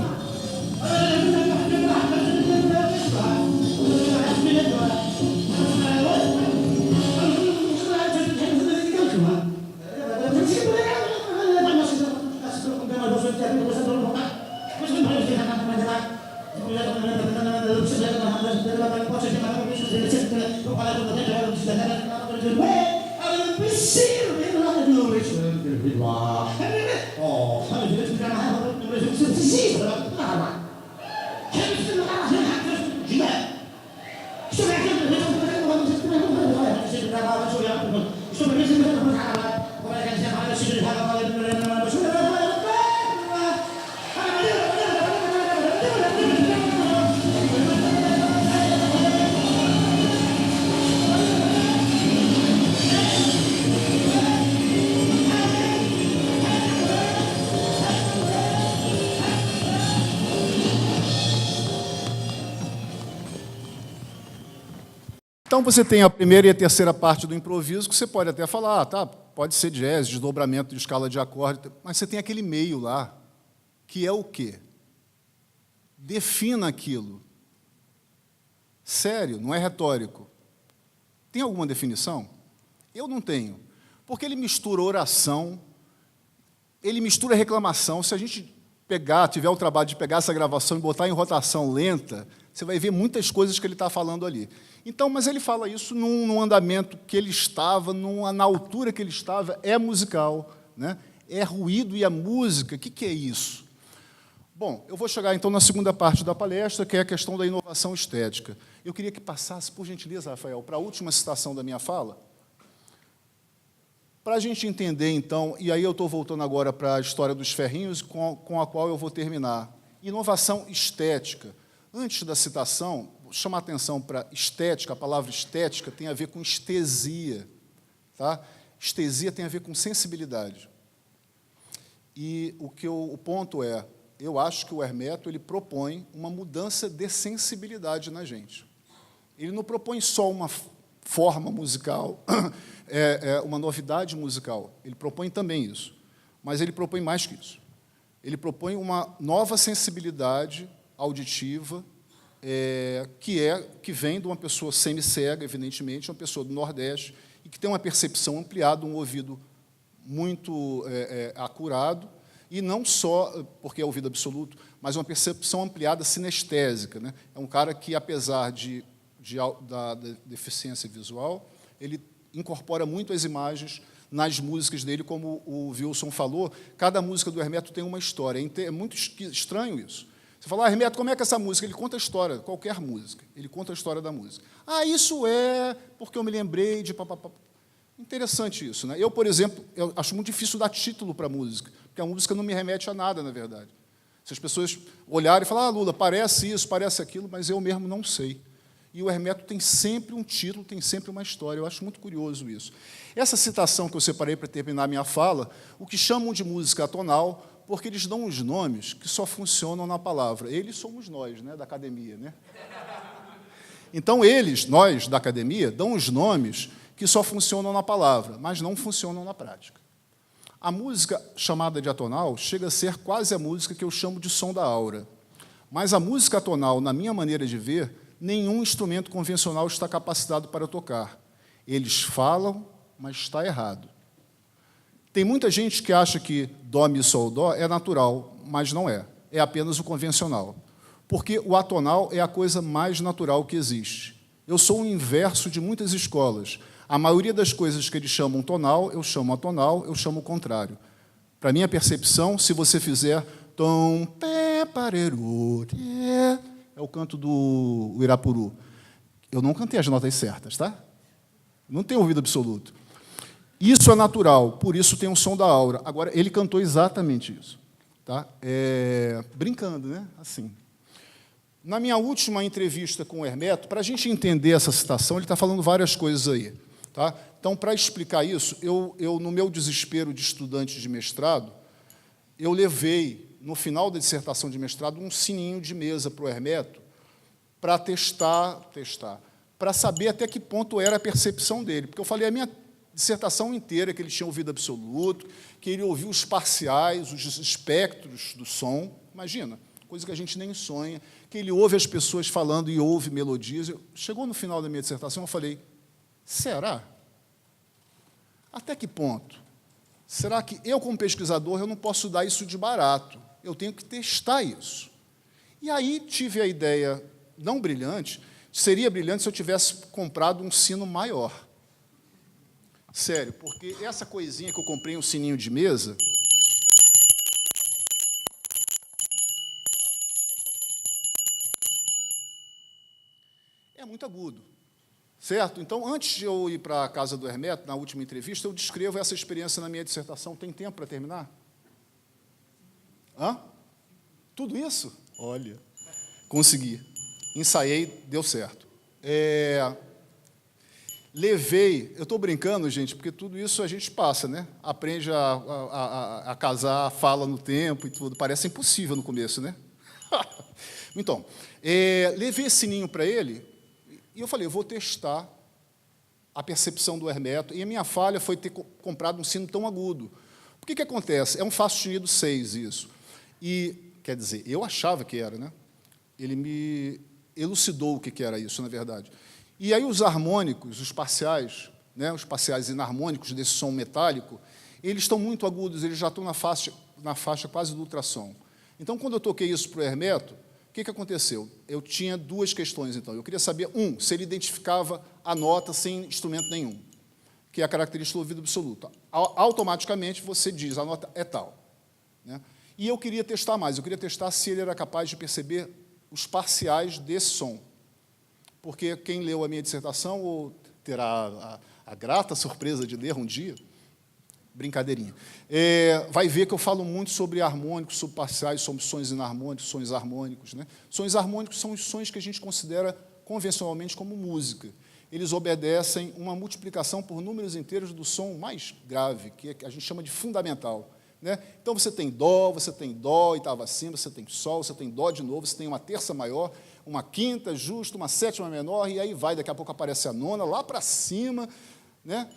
Então, você tem a primeira e a terceira parte do improviso, que você pode até falar, tá, pode ser jazz, desdobramento de escala de acorde, mas você tem aquele meio lá, que é o quê? Defina aquilo. Sério, não é retórico. Tem alguma definição? Eu não tenho. Porque ele mistura oração, ele mistura reclamação. Se a gente tiver o trabalho de pegar essa gravação e botar em rotação lenta, você vai ver muitas coisas que ele está falando ali. Então, mas ele fala isso num andamento que ele estava, na altura que ele estava, é musical, né? É ruído e a música, o que é isso? Bom, eu vou chegar, então, na segunda parte da palestra, que é a questão da inovação estética. Eu queria que passasse, por gentileza, Rafael, para a última citação da minha fala, para a gente entender, então, e aí eu estou voltando agora para a história dos ferrinhos, com a qual eu vou terminar. Inovação estética. Antes da citação, vou chamar a atenção para estética. A palavra estética tem a ver com estesia. Tá? Estesia tem a ver com sensibilidade. E o ponto é, eu acho que o Hermeto ele propõe uma mudança de sensibilidade na gente. Ele não propõe só uma forma musical, uma novidade musical. Ele propõe também isso. Mas ele propõe mais que isso. Ele propõe uma nova sensibilidade auditiva, que vem de uma pessoa semi-cega, evidentemente, uma pessoa do Nordeste, e que tem uma percepção ampliada, um ouvido muito acurado, e não só porque é ouvido absoluto, mas uma percepção ampliada sinestésica, né? É um cara que, apesar da deficiência visual, ele incorpora muito as imagens nas músicas dele, como o Wilson falou. Cada música do Hermeto tem uma história. É muito estranho isso. Você fala, Hermeto, como é que é essa música? Ele conta a história, qualquer música. Ele conta a história da música. Isso é porque eu me lembrei de... papapá. Interessante isso, né? Eu, por exemplo, eu acho muito difícil dar título para a música, porque a música não me remete a nada, na verdade. Se as pessoas olharem e falarem, Lula, parece isso, parece aquilo, mas eu mesmo não sei. E o Hermeto tem sempre um título, tem sempre uma história. Eu acho muito curioso isso. Essa citação que eu separei para terminar a minha fala, o que chamam de música atonal, porque eles dão os nomes que só funcionam na palavra. Eles somos nós, né, da academia, né? Então, nós, da academia, dão os nomes que só funcionam na palavra, mas não funcionam na prática. A música chamada de atonal chega a ser quase a música que eu chamo de som da aura. Mas a música atonal, na minha maneira de ver, nenhum instrumento convencional está capacitado para tocar. Eles falam, mas está errado. Tem muita gente que acha que dó, mi, sol, dó é natural, mas não é. É apenas o convencional. Porque o atonal é a coisa mais natural que existe. Eu sou o inverso de muitas escolas. A maioria das coisas que eles chamam tonal, eu chamo atonal, eu chamo o contrário. Para minha percepção, se você fizer tom, pé, pareru, é o canto do Irapuru. Eu não cantei as notas certas, tá? Não tenho ouvido absoluto. Isso é natural, por isso tem um som da aura. Agora, ele cantou exatamente isso. Tá? Brincando, né? Assim. Na minha última entrevista com o Hermeto, para a gente entender essa citação, ele está falando várias coisas aí. Tá? Então, para explicar isso, eu, no meu desespero de estudante de mestrado, eu levei, no final da dissertação de mestrado, um sininho de mesa para o Hermeto, para testar, para saber até que ponto era a percepção dele. Porque eu falei, dissertação inteira que ele tinha ouvido absoluto, que ele ouviu os parciais, os espectros do som. Imagina, coisa que a gente nem sonha, que ele ouve as pessoas falando e ouve melodias. Chegou no final da minha dissertação, eu falei, será? Até que ponto? Será que eu, como pesquisador, eu não posso dar isso de barato? Eu tenho que testar isso. E aí tive a ideia, não brilhante, seria brilhante se eu tivesse comprado um sino maior. Sério, porque essa coisinha que eu comprei, um sininho de mesa, é muito agudo, certo? Então, antes de eu ir para a casa do Hermeto, na última entrevista, eu descrevo essa experiência na minha dissertação. Tem tempo para terminar? Hã? Tudo isso? Olha, consegui. Ensaiei, deu certo. Levei, eu estou brincando, gente, porque tudo isso a gente passa, né? Aprende a casar, fala no tempo e tudo. Parece impossível no começo, né? Então, levei esse sininho para ele e eu falei, eu vou testar a percepção do Hermeto. E a minha falha foi ter comprado um sino tão agudo. Por que acontece? É um Fá sustenido 6, isso. E, quer dizer, eu achava que era, né? Ele me elucidou o que era isso, na verdade. E aí os harmônicos, os parciais, né, os parciais inarmônicos desse som metálico, eles estão muito agudos, eles já estão na faixa quase do ultrassom. Então, quando eu toquei isso para o Hermeto, o que aconteceu? Eu tinha duas questões, então. Eu queria saber, se ele identificava a nota sem instrumento nenhum, que é a característica do ouvido absoluto. Automaticamente, você diz, a nota é tal. Né? E eu queria testar mais, eu queria testar se ele era capaz de perceber os parciais desse som. Porque quem leu a minha dissertação, ou terá a grata surpresa de ler um dia, brincadeirinha, vai ver que eu falo muito sobre harmônicos, sobre parciais, sobre sons inarmônicos, sons harmônicos. Né? Sons harmônicos são os sons que a gente considera convencionalmente como música. Eles obedecem uma multiplicação por números inteiros do som mais grave, que a gente chama de fundamental. Né? Então, você tem dó, oitava acima, você tem sol, você tem dó de novo, você tem uma terça maior, uma quinta justa, uma sétima menor, e aí vai, daqui a pouco aparece a nona, lá para cima. Né?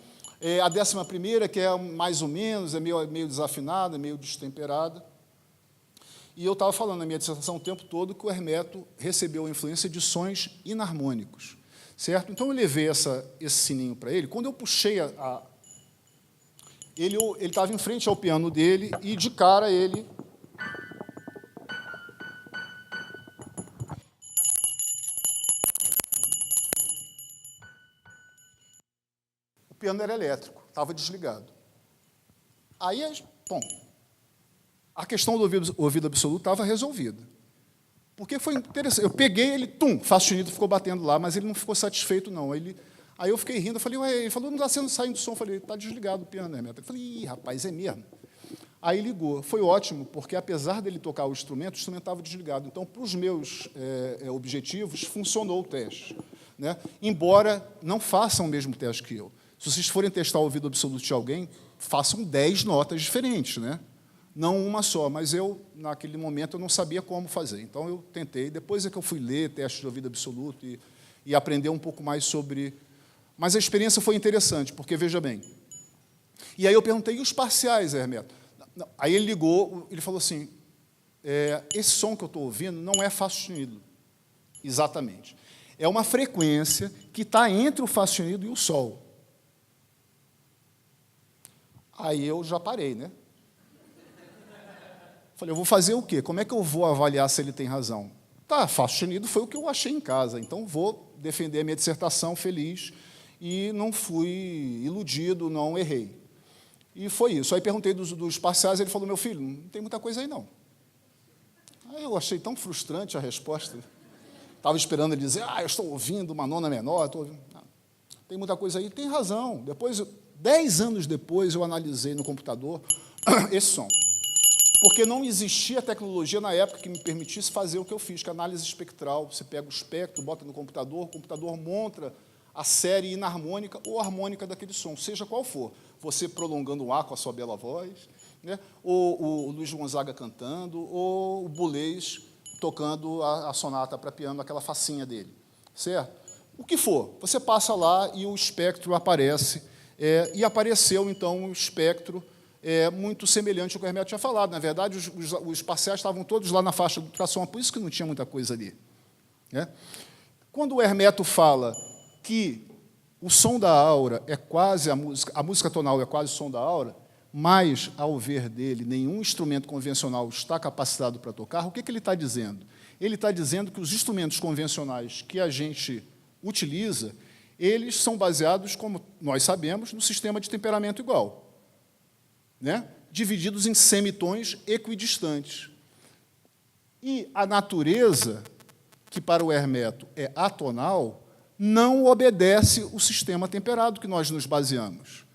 A 11ª, que é mais ou menos, é meio desafinada, meio destemperada. E eu estava falando na minha dissertação o tempo todo que o Hermeto recebeu a influência de sons inarmônicos. Certo? Então, eu levei esse sininho para ele. Quando eu puxei ele estava em frente ao piano dele e, de cara, ele... O piano era elétrico, estava desligado. Aí, bom, a questão do ouvido absoluto estava resolvida. Porque foi interessante. Eu peguei ele, Fá sustenido ficou batendo lá, mas ele não ficou satisfeito, não. Aí eu fiquei rindo, eu falei, ué, ele falou, não está saindo som. Eu falei, está desligado o piano, Hermeto. Eu falei, ih, rapaz, é mesmo. Aí ligou. Foi ótimo, porque apesar dele tocar o instrumento estava desligado. Então, para os meus objetivos, funcionou o teste. Né? Embora não façam o mesmo teste que eu. Se vocês forem testar o ouvido absoluto de alguém, façam 10 notas diferentes, né? Não uma só, mas eu, naquele momento, eu não sabia como fazer. Então, eu tentei. Depois é que eu fui ler teste de ouvido absoluto e aprender um pouco mais sobre... Mas a experiência foi interessante, porque, veja bem, e aí eu perguntei, e os parciais, Hermeto? Aí ele ligou, ele falou assim, esse som que eu estou ouvindo não é Fá sustenido, exatamente. É uma frequência que está entre o Fá sustenido e o Sol. Aí eu já parei, né? Falei, eu vou fazer o quê? Como é que eu vou avaliar se ele tem razão? Tá, Fá sustenido foi o que eu achei em casa, então vou defender a minha dissertação feliz, e não fui iludido, não errei. E foi isso. Aí perguntei dos parciais, ele falou, meu filho, não tem muita coisa aí, não. Aí eu achei tão frustrante a resposta. Estava esperando ele dizer, eu estou ouvindo uma nona menor, estou ouvindo. Não, tem muita coisa aí, tem razão. Depois, 10 anos depois, eu analisei no computador esse som. Porque não existia tecnologia na época que me permitisse fazer o que eu fiz, que é análise espectral. Você pega o espectro, bota no computador, o computador monta a série inarmônica ou harmônica daquele som, seja qual for. Você prolongando o ar com a sua bela voz, né? Ou o Luiz Gonzaga cantando, ou o Boulez tocando a sonata para piano, aquela facinha dele. Certo? O que for, você passa lá e o espectro aparece E apareceu, então, um espectro muito semelhante ao que o Hermeto tinha falado. Na verdade, os parciais estavam todos lá na faixa do ultrassom, por isso que não tinha muita coisa ali. Né? Quando o Hermeto fala que o som da aura é quase a música tonal é quase o som da aura, mas, ao ver dele, nenhum instrumento convencional está capacitado para tocar, o que ele está dizendo? Ele está dizendo que os instrumentos convencionais que a gente utiliza, eles são baseados, como nós sabemos, no sistema de temperamento igual, né? Divididos em semitons equidistantes. E a natureza, que para o Hermeto é atonal, não obedece o sistema temperado que nós nos baseamos.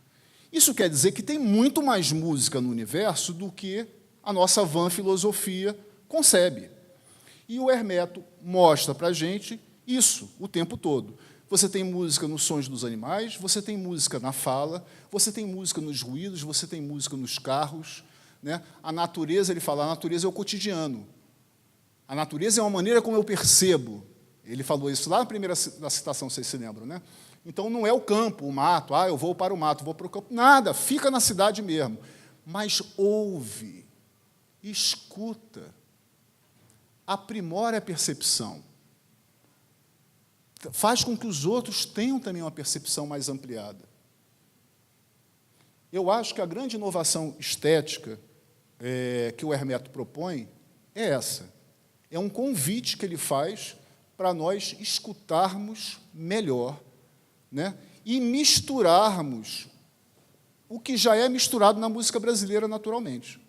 Isso quer dizer que tem muito mais música no universo do que a nossa vã filosofia concebe. E o Hermeto mostra para a gente isso o tempo todo. Você tem música nos sons dos animais, você tem música na fala, você tem música nos ruídos, você tem música nos carros. Né? A natureza, ele fala, a natureza é o cotidiano. A natureza é uma maneira como eu percebo. Ele falou isso lá na citação, vocês se lembram, né? Então, não é o campo, o mato, eu vou para o mato, vou para o campo. Nada, fica na cidade mesmo. Mas ouve, escuta, aprimora a percepção. Faz com que os outros tenham também uma percepção mais ampliada. Eu acho que a grande inovação estética que o Hermeto propõe é essa. É um convite que ele faz para nós escutarmos melhor, né? E misturarmos o que já é misturado na música brasileira naturalmente.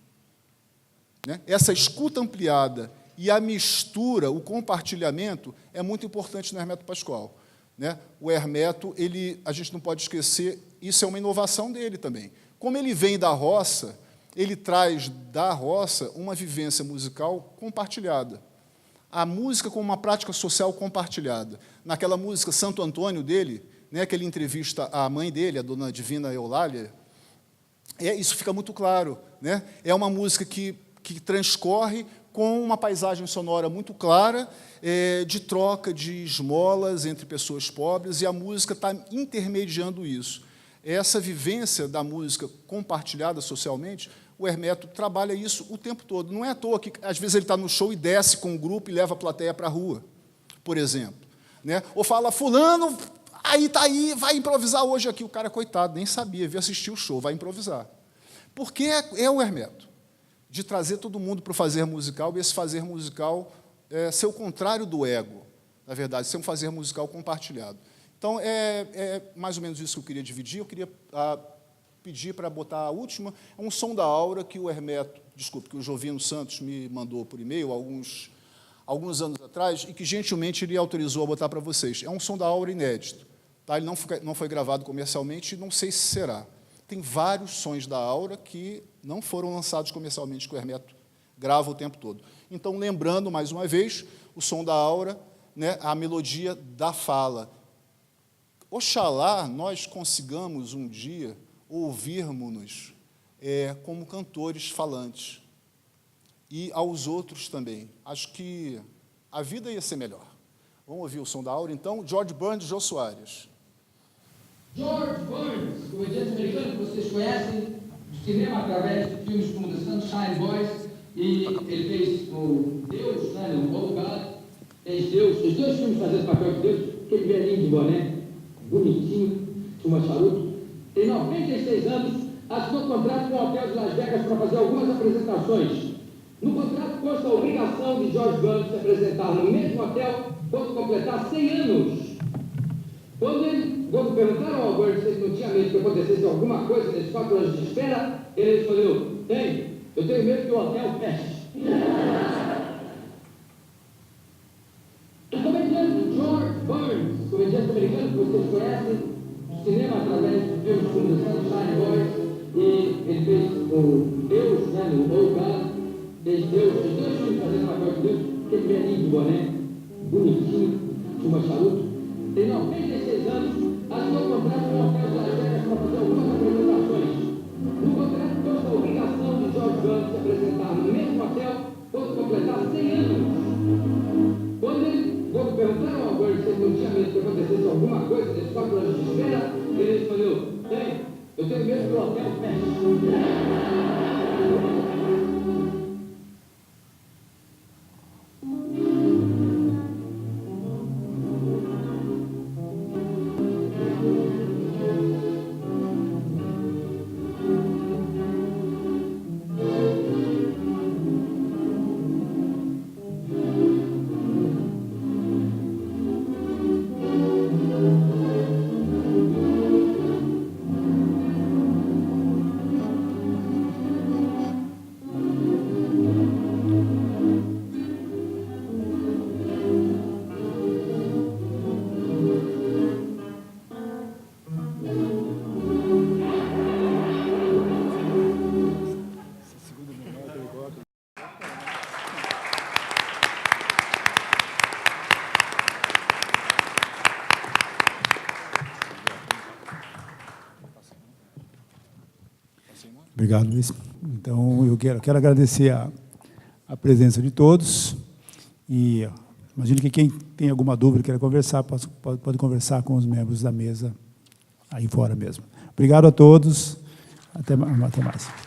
Né? Essa escuta ampliada e a mistura, o compartilhamento, é muito importante no Hermeto Pascoal. Né? O Hermeto, a gente não pode esquecer, isso é uma inovação dele também. Como ele vem da roça, ele traz da roça uma vivência musical compartilhada. A música como uma prática social compartilhada. Naquela música Santo Antônio dele, né, que ele entrevista a mãe dele, a dona Divina Eulália, isso fica muito claro. Né? É uma música que transcorre com uma paisagem sonora muito clara, de troca de esmolas entre pessoas pobres, e a música está intermediando isso. Essa vivência da música compartilhada socialmente, o Hermeto trabalha isso o tempo todo. Não é à toa que, às vezes, ele está no show e desce com um grupo e leva a plateia para a rua, por exemplo. Né? Ou fala, fulano, está aí, vai improvisar hoje aqui. O cara, coitado, nem sabia, veio assistir o show, vai improvisar. Porque é o Hermeto, de trazer todo mundo para o fazer musical, e esse fazer musical ser o contrário do ego, na verdade, ser um fazer musical compartilhado. Então, é mais ou menos isso que eu queria dividir. Eu queria pedir para botar a última, um som da aura que o Hermeto, que o Jovino Santos me mandou por e-mail alguns anos atrás, e que, gentilmente, ele autorizou a botar para vocês. É um som da aura inédito. Tá? Ele não foi gravado comercialmente, e não sei se será. Tem vários sons da aura que não foram lançados comercialmente, que o Hermeto grava o tempo todo. Então, lembrando, mais uma vez, o som da aura, né, a melodia da fala. Oxalá nós consigamos, um dia, ouvirmos-nos como cantores falantes. E aos outros também. Acho que a vida ia ser melhor. Vamos ouvir o som da aura, então? George Burns e Jô Soares. George Burns, comediante americano que vocês conhecem, do cinema através de filmes como The Sunshine Boys, e ele fez o Deus, né, no Old God, fez Deus, os dois filmes fazendo papel de Deus, aquele velhinho de boné, bonitinho, fuma charuto, tem 96 anos, assinou contrato com o Hotel de Las Vegas para fazer algumas apresentações. No contrato consta a obrigação de George Burns se apresentar no mesmo hotel quando completar 100 anos. Quando perguntaram ao Burns se ele não tinha medo que acontecesse alguma coisa nesses 4 anos de espera, ele respondeu, eu tenho medo que o hotel feche. O comediante George Burns, comediante americano que vocês conhecem, do cinema através de filmes como The Sunshine Boys, e ele fez o Deus, né, no Old God, fez Deus, os dois filmes fazendo papel de Deus, aquele velhinho de boné, bonitinho, fuma charuto, tem 96 anos, assinou contrato com o Hotel de Las Vegas para fazer algumas apresentações. No contrato consta a obrigação de George Burns se apresentar no mesmo hotel quando completar 100 anos. Quando perguntaram ao Burns se ele não tinha medo que acontecesse alguma coisa nesses 4 anos de espera, ele respondeu, Eu tenho medo do hotel perto. Obrigado, Luiz. Então, eu quero agradecer a presença de todos e imagino que quem tem alguma dúvida, queira conversar, pode conversar com os membros da mesa aí fora mesmo. Obrigado a todos. Até mais.